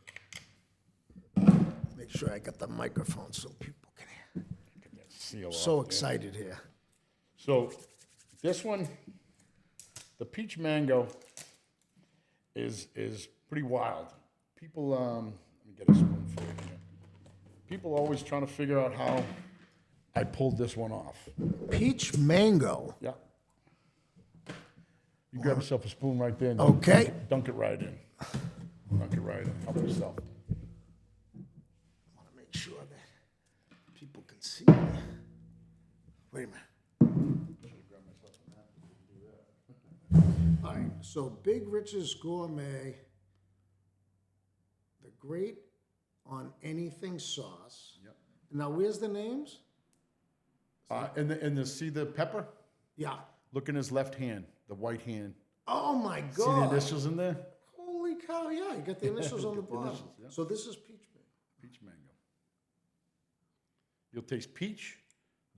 Make sure I got the microphone so people can hear. Get that seal So off, excited here. So this one, the peach mango, is pretty wild. People, let me get a spoonful here. People always trying to figure out how I pulled this one off. Peach mango. Yeah. You grab yourself a spoon right there. And Okay. Dunk it right in. Dunk it right in. Help yourself. I want to make sure that people can see me. Wait a minute. All right, so Big Rich's Gourmet, the great on anything sauce. Yep. Now, where's the names? See the pepper? Yeah. Look in his left hand, the white hand. Oh my See the God. initials in there? Holy cow, yeah, you got the initials on the bottom. initials, yeah. So this is peach mango. Peach mango. You'll taste peach,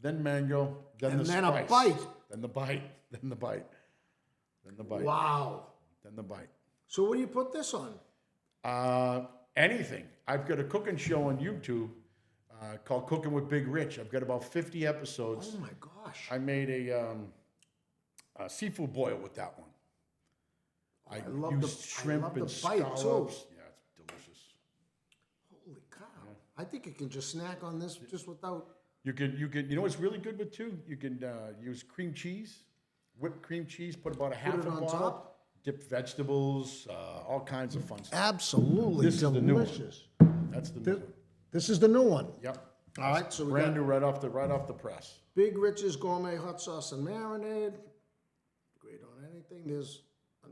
then mango, then And the then a spice. bite. Then the bite. Then the bite. Then the bite. Wow. Then the bite. So what do you put this on? Anything. I've got a cooking show on YouTube called Cooking with Big Rich. I've got about 50 episodes. Oh my gosh. I made a seafood boil with that one. I love used the- shrimp I love and the bite, too. scallops. Yeah, it's delicious. Holy cow. I think you can just snack on this just without. You know what's really good with too? You can use cream cheese whipped cream cheese, put about a half it a on bottle, top? dipped vegetables, all kinds of fun stuff. Absolutely This is the new one. delicious. That's the new one. This is the new one. Yep. All right, so we Brand got new right off the press. Big Rich's Gourmet Hot Sauce and Marinade. Great on anything. There's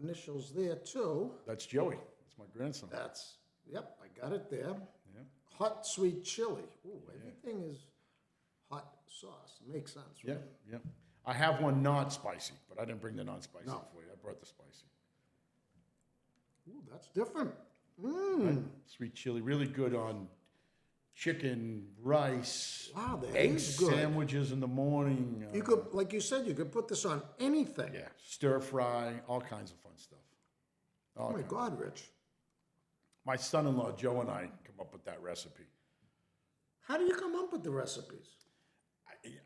initials there too. That's Joey. That's my grandson. That's, yep, I got it there. Hot sweet chili. Ooh, everything is hot sauce. Makes sense, right? Yeah. I have one not spicy, but I didn't bring the non-spicy No. for you. I brought the spicy. Ooh, that's different. Right? Sweet chili, really good on chicken, rice, Wow, that egg is good. sandwiches in the morning. You could, like you said, you could put this on anything. Yeah, stir fry, all kinds of fun stuff. Oh my God, Rich. My son-in-law Joe and I come up with that recipe. How do you come up with the recipes?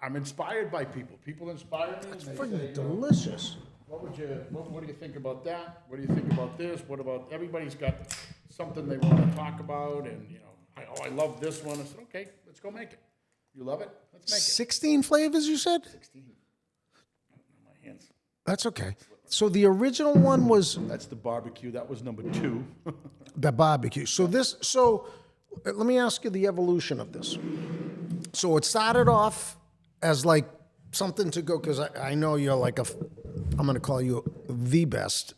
I'm inspired by people. People inspire me. It's and they freaking say, delicious. what do you think about that? What do you think about this? What about, everybody's got something they want to talk about, and I love this one. I said, okay, let's go make it. You love it? Let's make it. 16 flavors, you said? 16. My hands. That's okay. So the original one was That's the barbecue. That was number 2. the barbecue. So let me ask you the evolution of this. So it started off as like something to go, because I know you're like I'm going to call you the best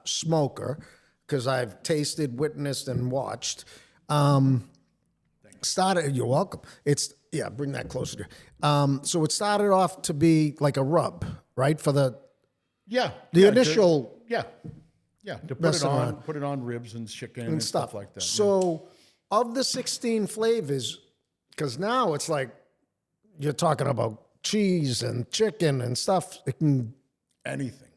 smoker, because I've tasted, witnessed, and watched. You're welcome. Bring that closer. So it started off to be like a rub, right? For the initial Yeah. To put it on ribs and chicken and stuff like that. So of the 16 flavors, because now it's like you're talking about cheese and chicken and stuff. It can anything.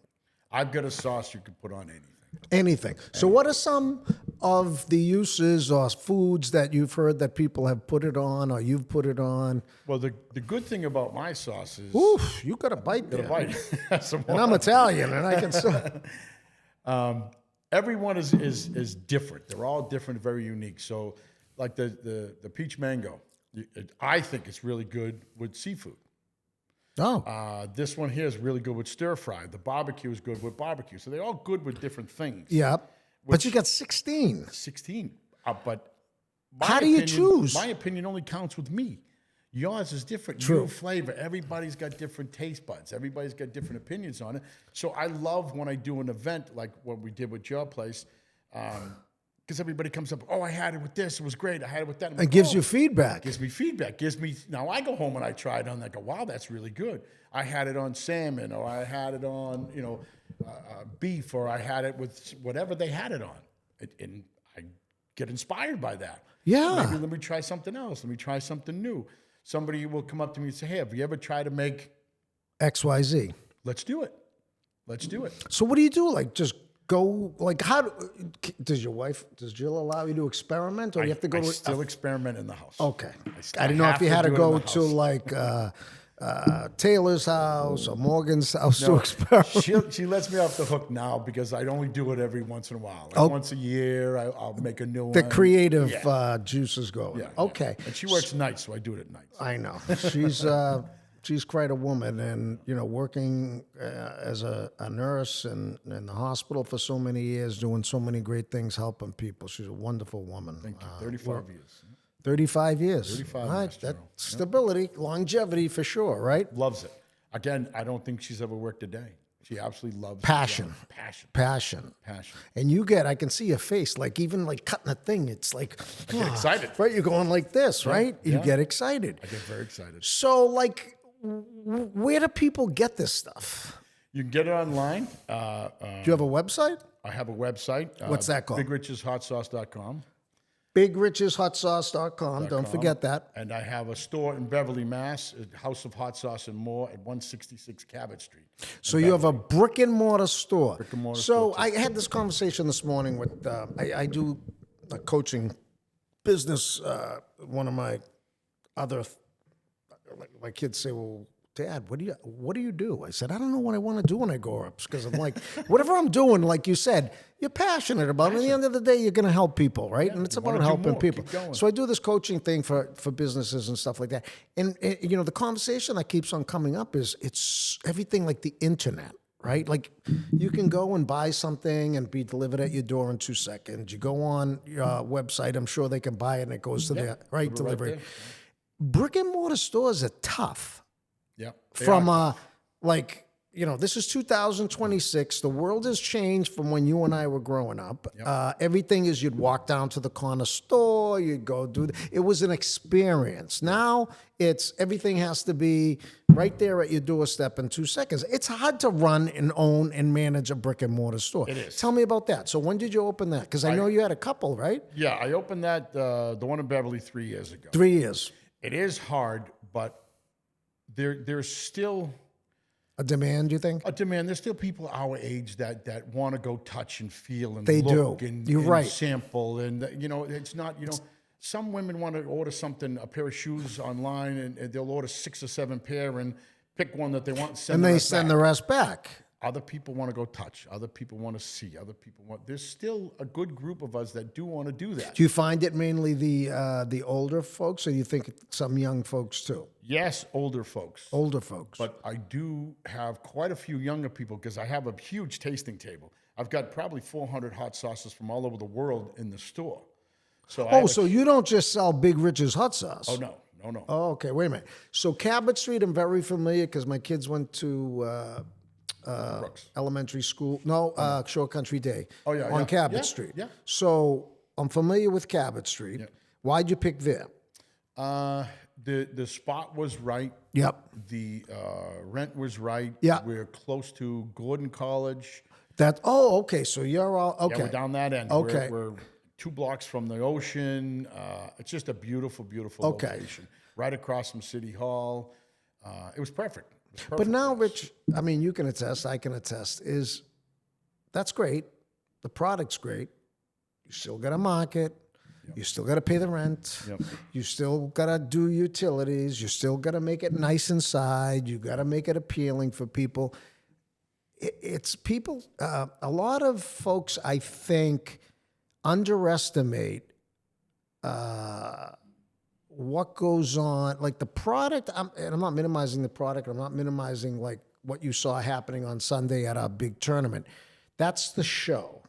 I've got a sauce you could put on anything. anything. So what are some of the uses or foods that you've heard that people have put it on or you've put it on? Well, the good thing about my sauce is Oof, you got a bite there. And And I'm Italian, and I can still. Everyone is different. They're all different, very unique. So, like the peach mango, I think it's really good with seafood. Oh, This one here is really good with stir fry. The barbecue is good with barbecue. So they're all good with different things. yeah. But you got 16. 16. But How do you choose? My opinion only counts with me. Yours is different. True. New flavor. Everybody's got different taste buds. Everybody's got different opinions on it. So I love when I do an event like what we did with your place, because everybody comes up, oh, I had it with this. It was great. I had it with that. It gives you feedback. Gives me feedback. Now I go home and I try it on. I go, wow, that's really good. I had it on salmon, or I had it on, beef, or I had it with whatever they had it on. And I get inspired by that. Yeah. Maybe let me try something else. Let me try something new. Somebody will come up to me and say, hey, have you ever tried to make XYZ. Let's do it. Let's do it. So what do you do? Like just go, like does Jill allow you to experiment, or you have to go I to still experiment in the house. Okay. I I didn't know if have you to had to do it in go the to house. like Taylor's house or Morgan's house to experiment. She lets me off the hook now because I only do it every once in a while. Like once a year, I'll make a new The one. creative juices go. Yeah, Okay. And she works nights, so I do it at nights. I know. She's quite a woman, and working as a nurse in the hospital for so many years, doing so many great things, helping people. She's a wonderful woman. Thank you. 35 years. 35 years. 35 All right, years, that Gerald. stability, longevity for sure, right? Loves it. Again, I don't think she's ever worked a day. She absolutely loves Passion. the job. Passion. Passion. And I can see your face, like even like cutting a thing, it's like, I get excited. right? You're going like this, right? You yeah. get excited. I get very excited. So, like, where do people get this stuff? You can get it online. Do you have a website? I have a website. What's that called? BigRichesHotSauce.com. BigRichesHotSauce.com. Don't forget that. And I have a store in Beverly, Mass, at House of Hot Sauce and More at 166 Cabot Street. So you have a brick and mortar store. Brick and mortar So store, I had this conversation this morning with I do a coaching business. One of my other my kids say, "Well, Dad, what do you do?" I said, "I don't know what I want to do when I grow up," because I'm like, whatever I'm doing, like you said, you're passionate about it. At the end of the day, you're going to help people, right? And it's you wanna about do helping more. people. Keep going. So I do this coaching thing for businesses and stuff like that. And the conversation that keeps on coming up is it's everything like the internet. right? Like you can go and buy something and be delivered at your door in 2 seconds. You go on your website, I'm sure they can buy it and it goes to their right Put it delivery. there. Brick and mortar stores are tough Yeah. from like, you know, this is 2026. The world has changed from when you and I were growing up. Everything is you'd walk down to the corner store, you'd go do it was an experience. Now it's everything has to be right there at your doorstep in 2 seconds. It's hard to run and own and manage a brick and mortar store. It is. Tell me about that. So when did you open that? Because I know you had a couple, right? Yeah, I opened that, the one in Beverly 3 years ago. 3 years. It is hard, but there's still A demand, you think? a demand. There's still people our age that want to go touch and feel and They look do. and, You're and right. sample. And, you know, it's not, you know, some women want to order something, a pair of shoes online, and they'll order 6 or 7 pair and pick one that they want and send And the they rest send back. the rest back. Other people want to go touch. Other people want to see. Other people want. There's still a good group of us that do want to do that. Do you find it mainly the older folks, or you think some young folks too? Yes, older folks. Older folks. But I do have quite a few younger people because I have a huge tasting table. I've got probably 400 hot sauces from all over the world in the store. So I have so you don't just sell Big Rich's hot sauce? oh no. Oh, okay. Wait a minute. So Cabot Street, I'm very familiar because my kids went to Brooks. elementary school. No, Shore Country Day. Oh, yeah, on yeah. Cabot Yeah, Street. yeah. So I'm familiar with Cabot Street. Why'd you pick there? The spot was right. Yep. The rent was right. Yeah. We're close to Gordon College. Okay. So you're all okay. Yeah, we're down that end. Okay. We're 2 blocks from the ocean. It's just a beautiful, beautiful location. Right across from City Hall. It was perfect. But now, Rich, I mean, you can attest, I can attest, that's great. The product's great. You still got to market. You still got to pay the rent. You still got to do utilities. You still got to make it nice inside. You got to make it appealing for people. It's people, a lot of folks, I think, underestimate what goes on, like the product, and I'm not minimizing the product, I'm not minimizing like what you saw happening on Sunday at our big tournament. That's the show.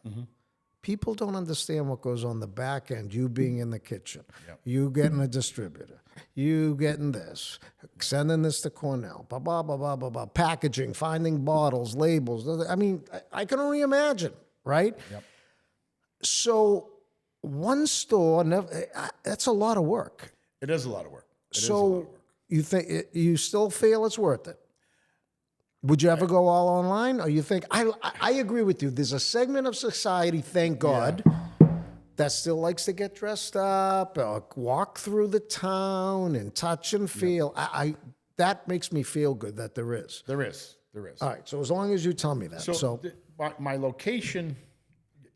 People don't understand what goes on the back end, you being in the kitchen, you getting a distributor, you getting this, sending this to Cornell, blah, blah, blah, blah, blah, blah, packaging, finding bottles, labels. I mean, I can only imagine, right? So one store, that's a lot of work. It is a lot of work. So you think you still feel it's worth it? Would you ever go all online, or you think I agree with you? There's a segment of society, thank God, that still likes to get dressed up, or walk through the town and touch and feel. That makes me feel good that there is. There is. All right. So as long as you tell me that. So My location,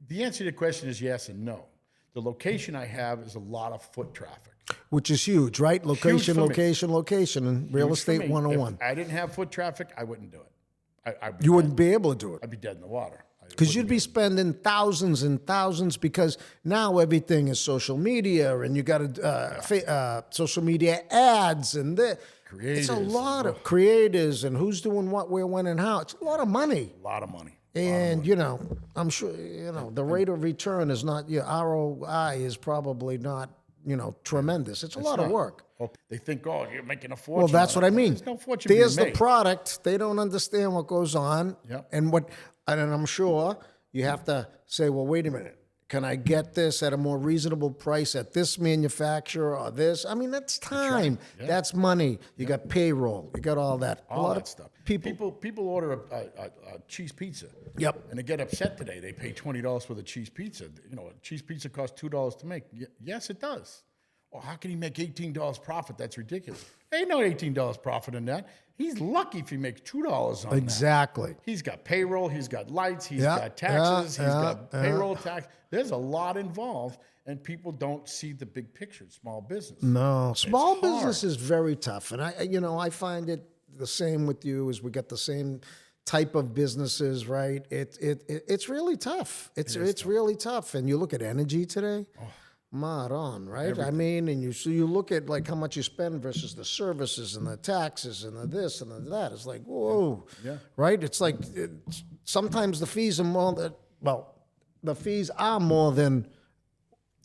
the answer to the question is yes and no. The location I have is a lot of foot traffic. which is huge, right? Location, for me. location, and real Huge for estate me. 101. If I didn't have foot traffic, I wouldn't do it. You wouldn't be able to do it. I'd be dead in the water. Because you'd be spending thousands and thousands, because now everything is social media, and you got to social media ads, and it's a lot of creators, and who's doing what, where, when, and how. It's a lot of money. A lot of money. And, I'm sure, the rate of return is not, your ROI is probably not, tremendous. It's a lot of work. Oh, they think, you're making a fortune. Well, that's what I mean. There's no fortune There's being the made. product. They don't understand what goes on. Yep. And I'm sure you have to say, well, wait a minute. Can I get this at a more reasonable price at this manufacturer or this? I mean, that's time. Yeah. That's money. You got payroll. You got all that. All that stuff. People. People order a cheese pizza. Yep. And they get upset today. They pay $20 for the cheese pizza. A cheese pizza costs $2 to make. Yes, it does. Well, how can he make $18 profit? That's ridiculous. Ain't no $18 profit in that. He's lucky if he makes $2 on that. Exactly. He's got payroll. He's got lights. He's got taxes. He's got payroll tax. There's a lot involved, and people don't see the big picture. Small business. No, small hard. business is very tough, and I find it the same with you. As we got the same type of businesses, right? It's really tough. It's really tough. And you look at energy today. Mod on, right? I mean, and you look at like how much you spend versus the services and the taxes and the this and the that. It's like, whoa, Yeah. right? It's like sometimes the fees are more than, well, the fees are more than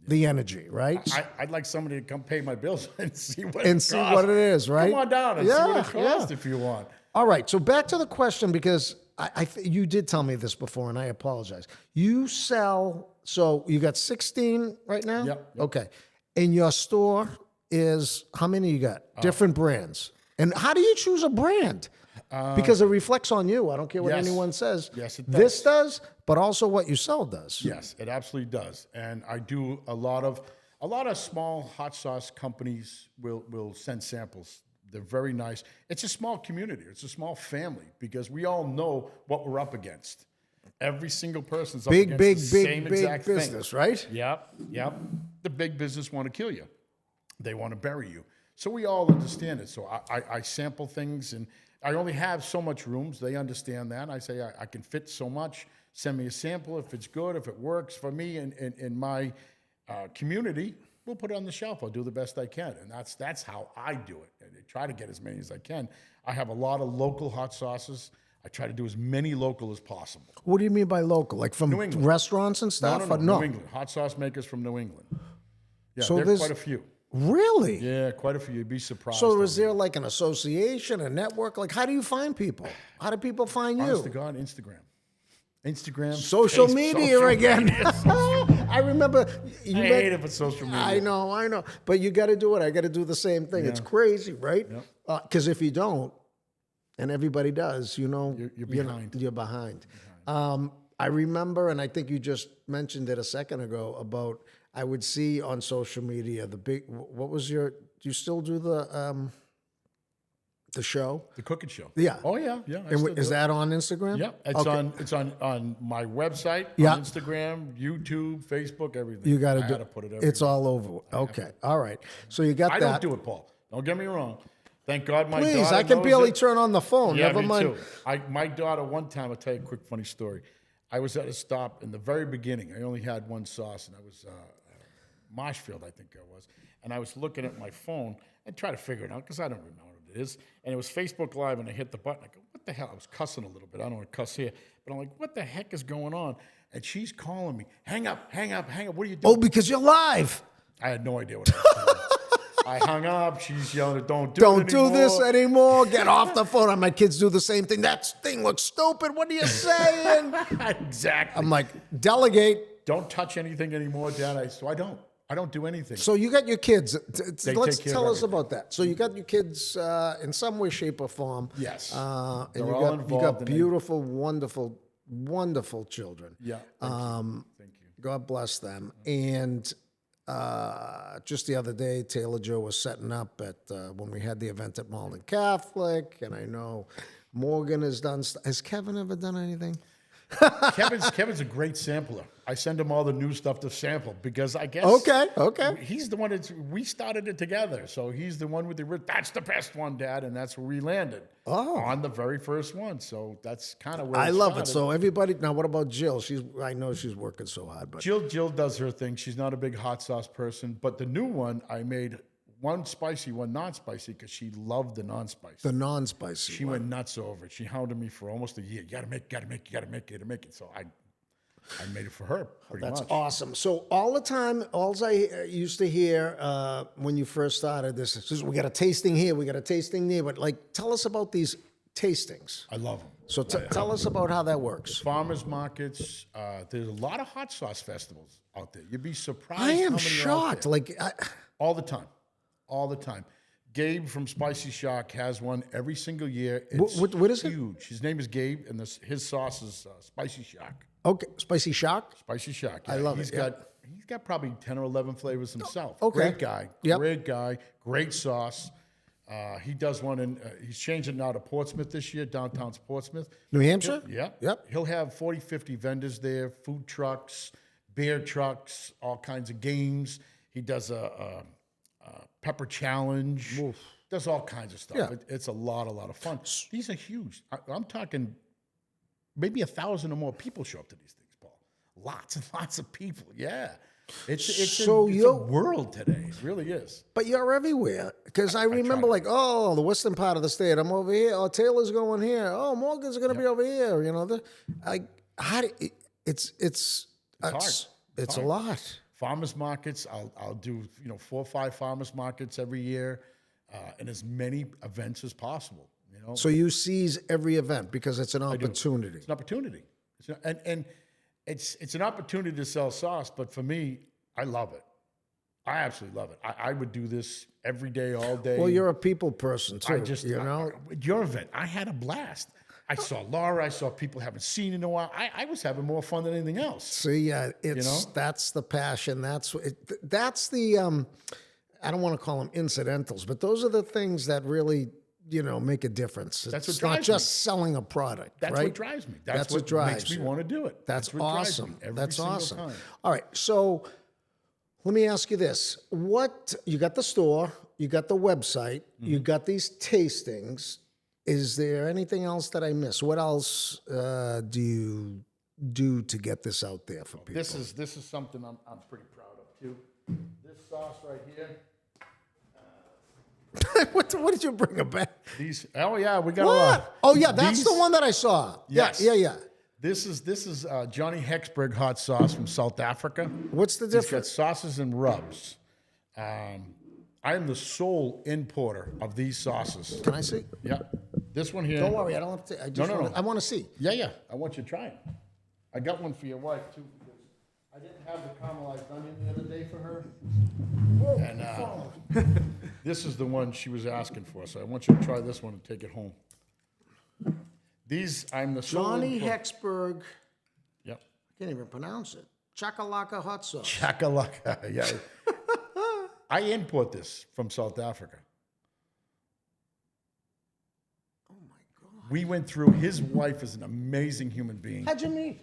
the energy, right? I'd like somebody to come pay my bills and see what And it see costs. what it is, right? Come on down and see what it Yeah, costs if you want. All right, so back to the question because you did tell me this before, and I apologize. You sell, so you got 16 right now? Yep. Okay. And your store is, how many you got? Different brands. And how do you choose a brand? Because it reflects on you. I don't care what Yes. anyone says. Yes, it This does, but also what you sell does. Yes, it absolutely does. And I do a lot of small hot sauce companies will send samples. They're very nice. It's a small community. It's a small family because we all know what we're up against. Every single person's up against the same exact business, thing. right? Yep. The big business want to kill you. They want to bury you. So we all understand it. So I sample things, and I only have so much rooms. They understand that. I say I can fit so much. Send me a sample if it's good, if it works for me in my community. We'll put it on the shelf. I'll do the best I can, and that's how I do it. And I try to get as many as I can. I have a lot of local hot sauces. I try to do as many local as possible. What do you mean by local? Like from New England. restaurants and stuff? No, Or New England. Hot sauce makers from New England. Yeah, So there's there's- quite a few. Really? Yeah, quite a few. You'd be surprised. So is there like an association, a network? Like, how do you find people? How do people find Honest to you? God, Instagram, Social Facebook, media social again. media. I remember you I hate it for social media. I know. But you got to do it. I got to do the same thing. It's crazy, right? Because if you don't, and everybody does, You're behind. You're behind. I remember, and I think you just mentioned it a second ago, about I would see on social media what was do you still do the show? The cooking show. Yeah. Oh yeah. I And still is do it. that on Instagram? Yeah, it's on my website, Yeah. on Instagram, YouTube, Facebook, everything. You got to I do had to put it everywhere. It's all over. Okay. All right. So you got I that. don't do it, Paul. Don't get me wrong. Thank God my Please, daughter I can knows barely it. turn on the phone. Yeah, Never me mind. too. My daughter, one time, I'll tell you a quick funny story. I was at a stop in the very beginning. I only had one sauce, and I was Marshfield, I think I was. And I was looking at my phone and trying to figure it out because I don't remember what it is. And it was Facebook Live, and I hit the button. I go, what the hell? I was cussing a little bit. I don't want to cuss here. But I'm like, what the heck is going on? And she's calling me. Hang up. What are you doing? Oh, because you're live. I had no idea what I was doing. I hung up. She's yelling, don't Don't do this anymore." anymore. Get off the phone. And my kids do the same thing. That thing looks stupid. What are you saying? Exactly. I'm like, delegate. Don't touch anything anymore, Dad. So I don't do anything. So you got your kids. Let's take care tell of us about that. So you got your kids in some way, shape, or form. Yes. And They're you all got involved in it. beautiful, wonderful, wonderful children. Yeah. Thank you. God bless them. And just the other day, Taylor Joe was setting up at when we had the event at Malden Catholic, and I know Morgan has done. Has Kevin ever done anything? Kevin's a great sampler. I send him all the new stuff to sample because I guess Okay. he's the one we started it together. So he's the one with that's the best one, Dad, and that's where we landed. On the very first one. So that's kind of where I love it. started. So everybody. Now, what about Jill? I know she's working so hard, but Jill does her thing. She's not a big hot sauce person, but the new one I made one spicy, one non-spicy because she loved the non-spicy. the non-spicy. She went nuts over it. She hounded me for almost a year. You gotta make it. So I made it for her pretty That's much. awesome. So all the time, all I used to hear when you first started this is, we got a tasting here, we got a tasting there. But like, tell us about these tastings. I love them. So tell us about how that works. Farmers markets. There's a lot of hot sauce festivals out there. You'd be surprised. I how am many are out shocked. there. Like, All the time. Gabe from Spicy Shock has one every single year. It's what is it? huge. His name is Gabe, and his sauce is Spicy Shock. okay, spicy shock. Spicy Shock. I love He's it, yeah. got probably 10 or 11 flavors himself. Okay. Great guy. Yep. Great guy. Great sauce. He does one in. He's changing now to Portsmouth this year. Downtown's Portsmouth. New Hampshire? Yeah. Yep. He'll have 40, 50 vendors there, food trucks, beer trucks, all kinds of games. He does a pepper challenge. Does all kinds of stuff. Yeah. It's a lot of fun. These are huge. I'm talking maybe 1,000 or more people show up to these things, Paul. Lots and lots of people. Yeah. So it's a you, world today. It really is. but you're everywhere. Because I remember, try. like, oh, the western part of the state, I'm over here. Oh, Taylor's going here. Oh, Morgan's going to be over here. You know, how do, it's it's Hard. it's a hard. lot. Farmers markets. I'll do 4 or 5 farmers markets every year, and as many events as possible. So you seize every event because it's an opportunity. It's an opportunity. And it's an opportunity to sell sauce, but for me, I love it. I absolutely love it. I would do this every day, all day. Well, you're a people person too. Your event, I had a blast. I saw Laura. I saw people haven't seen in a while. I was having more fun than anything else. See, that's the passion. That's the I don't want to call them incidentals, but those are the things that really make a difference. That's what it's not drives just me. selling a product. That's right? what drives me. That's what drives makes me you. want to do it. That's what drives awesome. me every That's single awesome. time. All right, so let me ask you this: what you got the store, you got the website, you got these tastings. Is there anything else that I missed? What else do you do to get this out there for people? This is something I'm pretty proud of too. This sauce right here. what did you bring back? These. Oh yeah, we got a lot. What? Oh yeah, that's the one that I saw. Yes. Yeah. This is Johnny Hexberg hot sauce from South Africa. What's the It's got difference? sauces and rubs. I am the sole importer of these sauces. Can I see? Yeah. This one here. Don't worry, I don't have to. I just No. wanna, I want to see. Yeah. I want you to try it. I got one for your wife too because I didn't have the caramelized onion the other day for her. And this is the one she was asking for, so I want you to try this one and take it home. These, I'm the sole Johnny import- Hexberg. Yep. I can't even pronounce it. Chakalaka hot sauce. Chakalaka, yeah. I import this from South Africa. Oh my God. We went through, his wife is an amazing human being. How'd you meet?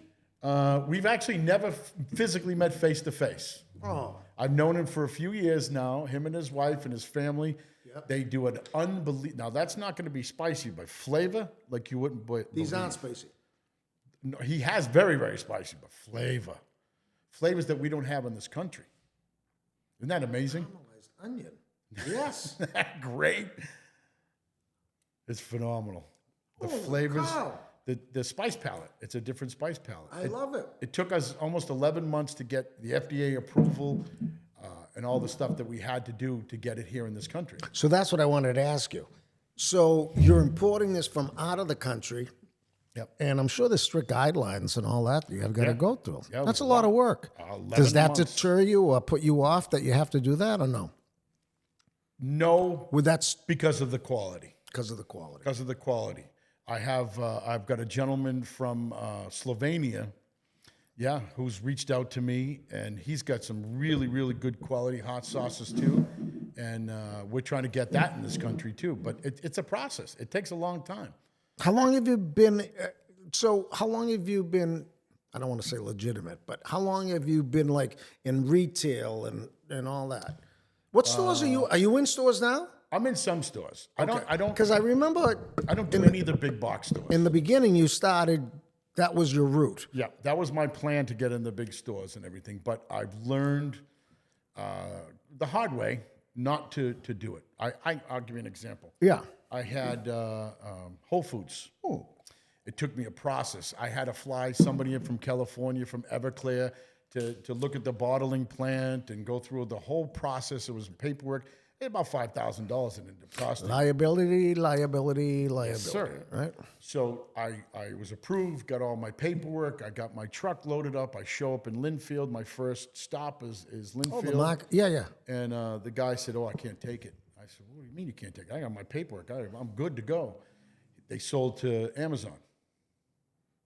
We've actually never physically met face to face. Oh. I've known him for a few years now, him and his wife and his family. Yep. They do an unbelievable, now that's not going to be spicy, but flavor, like you wouldn't believe. These aren't spicy. No, he has very, very spicy, but flavors that we don't have in this country. Isn't that amazing? Caramelized onion. Yes. Great. It's phenomenal. The Holy flavors, cow. the spice palette. It's a different spice palette. I love it. It took us almost 11 months to get the FDA approval and all the stuff that we had to do to get it here in this country. So that's what I wanted to ask you. So you're importing this from out of the country. Yep. And I'm sure there's strict guidelines and all that you've got to go through. Yeah, That's a lot of work. 11 Does that months. deter you or put you off that you have to do that or no? No, Well, that's because of the quality. because of the quality. Because of the quality. I've got a gentleman from Slovenia, who's reached out to me, and he's got some really, really good quality hot sauces too, and we're trying to get that in this country too. But it's a process. It takes a long time. How long have you been? How long have you been? I don't want to say legitimate, but how long have you been like in retail and all that? What stores are you? Are you in stores now? I'm in some stores. I don't Because I remember do any of the big box stores. in the beginning you started. That was your route. Yeah, that was my plan to get in the big stores and everything. But I've learned the hard way not to do it. I'll give you an example. Yeah. I had Whole Foods. Oh. It took me a process. I had to fly somebody in from California, from Everclear, to look at the bottling plant and go through the whole process. It was paperwork. It had about $5,000 in it. It cost me. Liability, Sir. right? So I was approved, got all my paperwork. I got my truck loaded up. I show up in Linfield. My first stop is Linfield. Oh, the market. Yeah. And the guy said, "Oh, I can't take it." I said, "What do you mean you can't take it? I got my paperwork. I'm good to go." They sold to Amazon.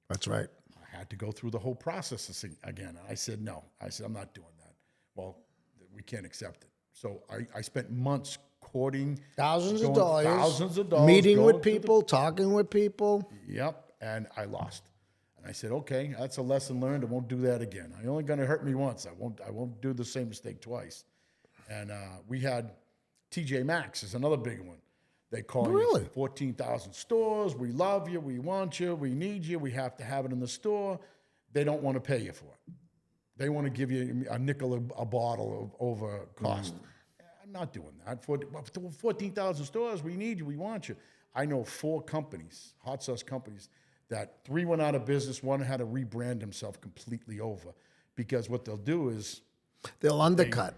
That's right. I had to go through the whole process again. I said, "No." I said, "I'm not doing that." Well, we can't accept it. So I spent months courting. Thousands of going dollars. Meeting going with to people, talking with people. Yep, and I lost. And I said, "Okay, that's a lesson learned. I won't do that again. You're only going to hurt me once. I won't do the same mistake twice." And we had TJ Maxx is another big one. They call Really? you 14,000 stores. We love you. We want you. We need you. We have to have it in the store. They don't want to pay you for it. They want to give you a nickel a bottle over cost. I'm not doing that. For 14,000 stores, we need you. We want you. I know 4 companies, hot sauce companies, that 3 went out of business. 1 had to rebrand himself completely over, because what they'll do is They'll undercut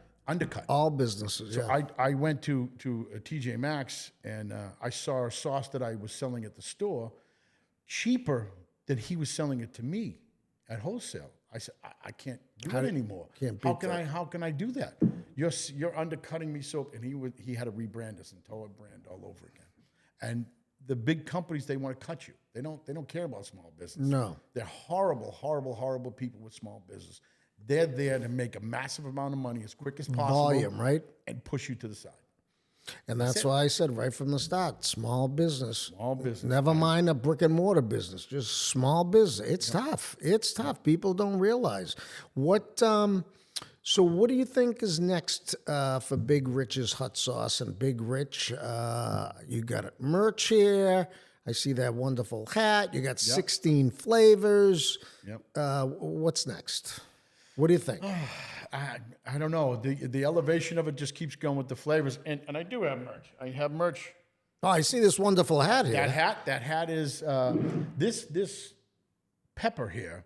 all businesses. Yeah. I went to TJ Maxx, and I saw a sauce that I was selling at the store cheaper than he was selling it to me at wholesale. I said, I can't do it anymore. How can I do that? You're undercutting me so. And he had to rebrand us and Toa brand all over again. And the big companies, they want to cut you. They don't care about small business. No. They're horrible, horrible, horrible people with small business. They're there to make a massive amount of money as quick as possible. Volume, right? And push you to the side. And that's why I said right from the start, small business. Small business. Never mind a brick and mortar business, just small business. It's tough. It's tough. People don't realize. So what do you think is next for Big Rich's Hot Sauce and Big Rich? You got merch here. I see that wonderful hat. You got 16 flavors. Yep. What's next? What do you think? I don't know. The elevation of it just keeps going with the flavors. And I do have merch. I have merch. Oh, I see this wonderful hat here. That hat is this pepper here,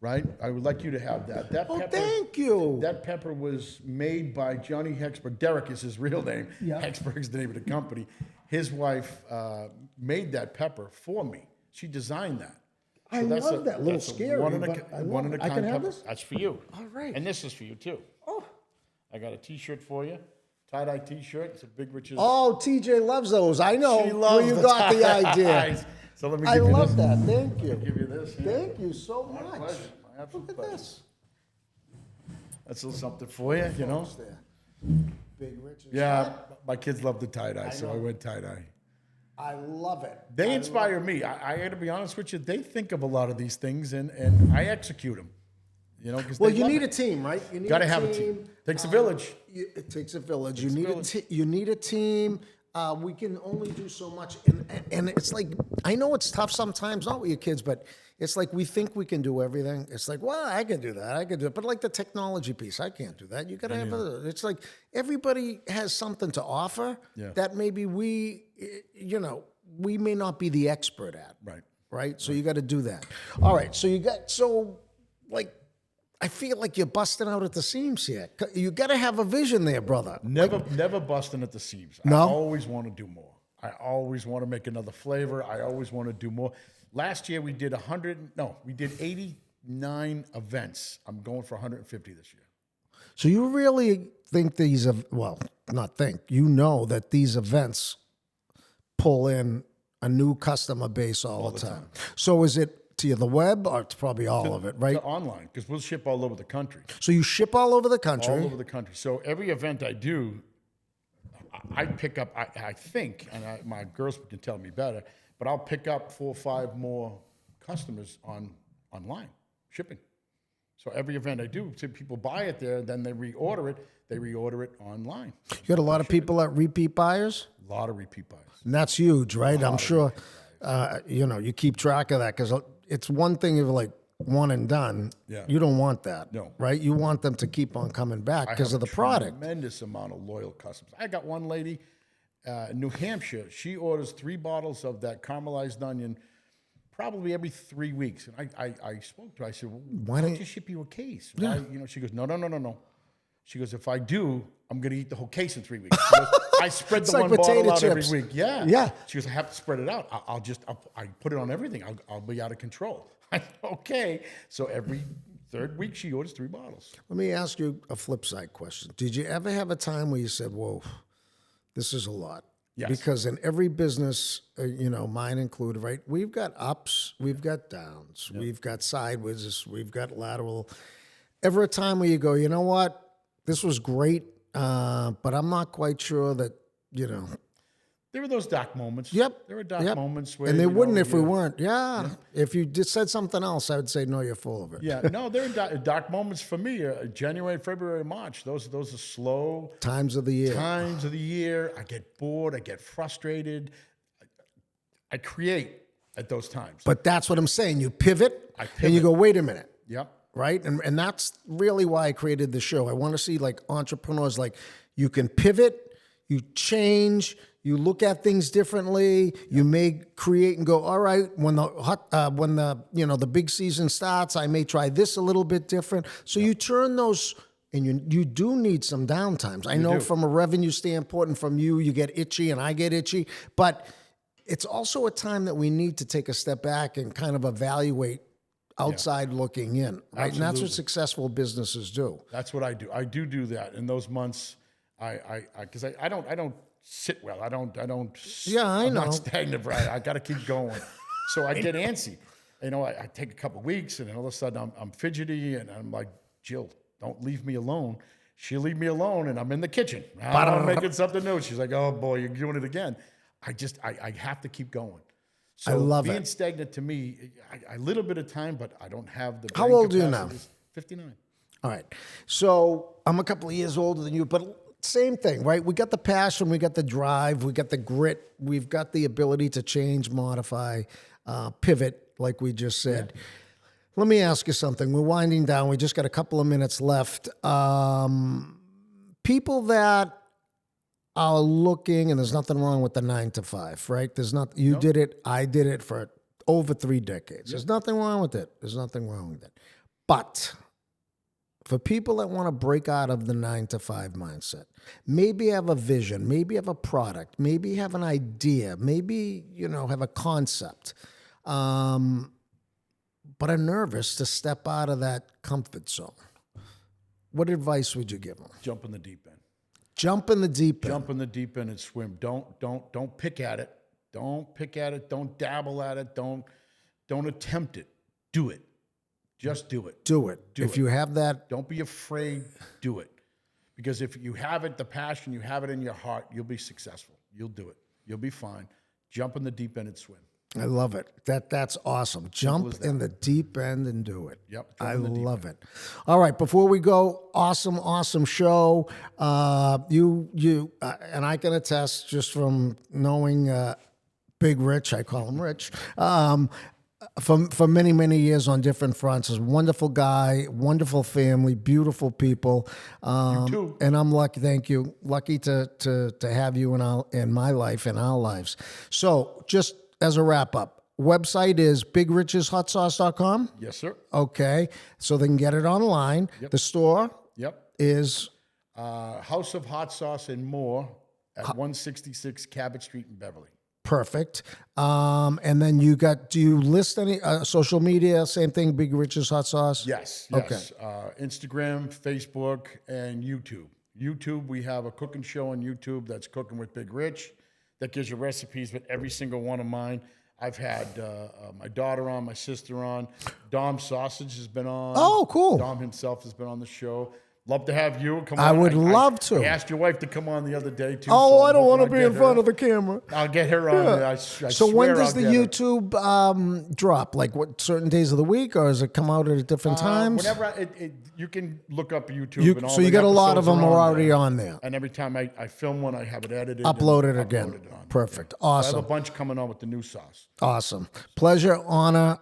right? I would like you to have that. Pepper, thank you. That pepper was made by Johnny Hexberg. Derek is his real name. Yeah. Hexberg's the name of the company. His wife made that pepper for me. She designed that. I love that. A little scary, One but I love it. I can have this? That's for you. All right. And this is for you, too. Oh. I got a T-shirt for you. Tie-dye T-shirt. It's a Big Rich's. Oh, TJ loves those. I know She loves where you the got the idea. ties. So let me give I you love this. that. Thank you. I'll give you this. Yeah. Thank you so My much. pleasure. My absolute Look at pleasure. this. That's a little something for you, you know? There. Big Rich's. Yeah, my kids love the tie-dye, so I went tie-dye. I love it. They inspire me. I got to be honest with you. They think of a lot of these things, and I execute them. You know, Well, you need a team, right? You need Got to have a team. Takes a village. It takes a village. You Takes a need a team. We can only do so much, and it's like I know it's tough sometimes, not with your kids, but it's like we think we can do everything. It's like, well, I can do that, I can do it, but like the technology piece, I can't do that. You got to have it's like everybody has something to offer that maybe we may not be the expert at. Right. So you got to do that. All right. So I feel like you're busting out at the seams here. You got to have a vision there, brother. Never busting at the seams. No? I always want to do more. I always want to make another flavor. I always want to do more. Last year we did 89 events. I'm going for 150 this year. So you really think you know that these events pull in a new customer base all the time. So is it to the web, or it's probably all of it, right? To online, because we'll ship all over the country. So you ship all over the country. All over the country. So every event I do, I pick up, I think, and my girls can tell me better, but I'll pick up 4 or 5 more customers online, shipping. So every event I do, so people buy it there, then they reorder it online. You got a lot of people that repeat buyers? A lot of repeat buyers. And that's huge, right? I'm sure, you keep track of that, because it's one thing if like one and done. Yeah. You don't want that. No. Right? You want them to keep on coming back because of the product. Tremendous amount of loyal customers. I got one lady in New Hampshire. She orders 3 bottles of that caramelized onion probably every 3 weeks. And I spoke to her. I said, well, why don't you ship you a case? Yeah. She goes, no. She goes, if I do, I'm going to eat the whole case in 3 weeks. She goes, I spread the like one bottle potato out every chips. week. Yeah. Yeah. She goes, I have to spread it out. I put it on everything. I'll be out of control. I said, okay. So every 3rd week, she orders 3 bottles. Let me ask you a flip side question. Did you ever have a time where you said, whoa, this is a lot? Yes. Because in every business, mine included, right? We've got ups, we've got downs, we've got sideways, we've got lateral. Ever a time where you go, you know what? This was great, but I'm not quite sure that, There were those dark moments. Yep. There were dark moments where. And they wouldn't if we weren't. Yeah. If you just said something else, I would say, no, you're full of it. Yeah. No, there are dark moments for me. January, February, March. Those are slow Times of the year. times of the year. I get bored. I get frustrated. I create at those times. But that's what I'm saying. You pivot, I and you pivot. go, wait a minute. Yep. right? And that's really why I created the show. I want to see like entrepreneurs, like you can pivot, you change, you look at things differently. You may create and go, all right, when the big season starts, I may try this a little bit different. So you turn those, and you do need some downtimes. I know from a revenue standpoint, and from you get itchy and I get itchy, but it's also a time that we need to take a step back and kind of evaluate outside looking in, right? Absolutely. And that's what successful businesses do. That's what I do. I do that in those months. Because I don't sit well. I don't. Yeah, I I'm know. not stagnant, right? I got to keep going. So I get antsy. You know, I take a couple of weeks, and then all of a sudden I'm fidgety, and I'm like, Jill, don't leave me alone. She'll leave me alone, and I'm in the kitchen. I'm making something new. She's like, oh boy, you're doing it again. I have to keep going. So I love being it. stagnant to me, a little bit of time, but I don't have the. How brain old are you now? capacities. 59. All right. So I'm a couple of years older than you, but same thing, right? We got the passion, we got the drive, we got the grit, we've got the ability to change, modify, pivot, like we just said. Yeah. Let me ask you something. We're winding down. We just got a couple of minutes left. People that are looking, and there's nothing wrong with the 9 to 5, right? There's not. You did it. I did it for over 3 decades. There's nothing wrong with it. There's nothing wrong with it. But for people that want to break out of the 9 to 5 mindset, maybe have a vision, maybe have a product, maybe have an idea, maybe, have a concept, but are nervous to step out of that comfort zone. What advice would you give them? Jump in the deep end. Jump in the deep end. Jump in the deep end and swim. Don't pick at it. Don't pick at it. Don't dabble at it. Don't attempt it. Do it. Just do it. Do it. If you have that. Don't be afraid. Do it. Because if you have it, the passion, you have it in your heart, you'll be successful. You'll do it. You'll be fine. Jump in the deep end and swim. I love it. That's awesome. Jump in the deep end and do it. Yep. I love it. All right. Before we go, awesome show. You and I can attest just from knowing Big Rich. I call him Rich. For many years on different fronts. He's a wonderful guy, wonderful family, beautiful people. You too. And I'm lucky. Thank you. Lucky to have you in my life, in our lives. So just as a wrap up, website is bigricheshotsauce.com. Yes, sir. Okay. So they can get it online. Yep. The store is House of Hot Sauce and More at 166 Cabot Street in Beverly. Perfect. And then do you list any social media? Same thing, Big Rich's Hot Sauce? Yes. Okay. Instagram, Facebook, and YouTube. YouTube, we have a cooking show on YouTube that's Cooking with Big Rich. That gives you recipes with every single one of mine. I've had my daughter on, my sister on. Dom Sausage has been on. Oh, cool. Dom himself has been on the show. Love to have you come on. I would love to. I asked your wife to come on the other day, too. Oh, so I don't want to be in front of the camera. I'll get her on. Yeah. So when does the YouTube drop? Like what certain days of the week, or does it come out at different times? Whenever you can look up YouTube. And all so you got a lot of them already on there. And every time I film one, I have it edited. Uploaded again. Perfect. Awesome. I have a bunch coming on with the new sauce. Awesome. Pleasure, honor.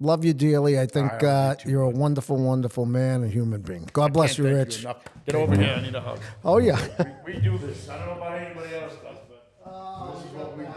Love you dearly. I think you're a wonderful man and human being. God bless you, Rich. Get over here. I need a hug. Oh, yeah. We do this. I don't know about anybody else does, but this is what we do.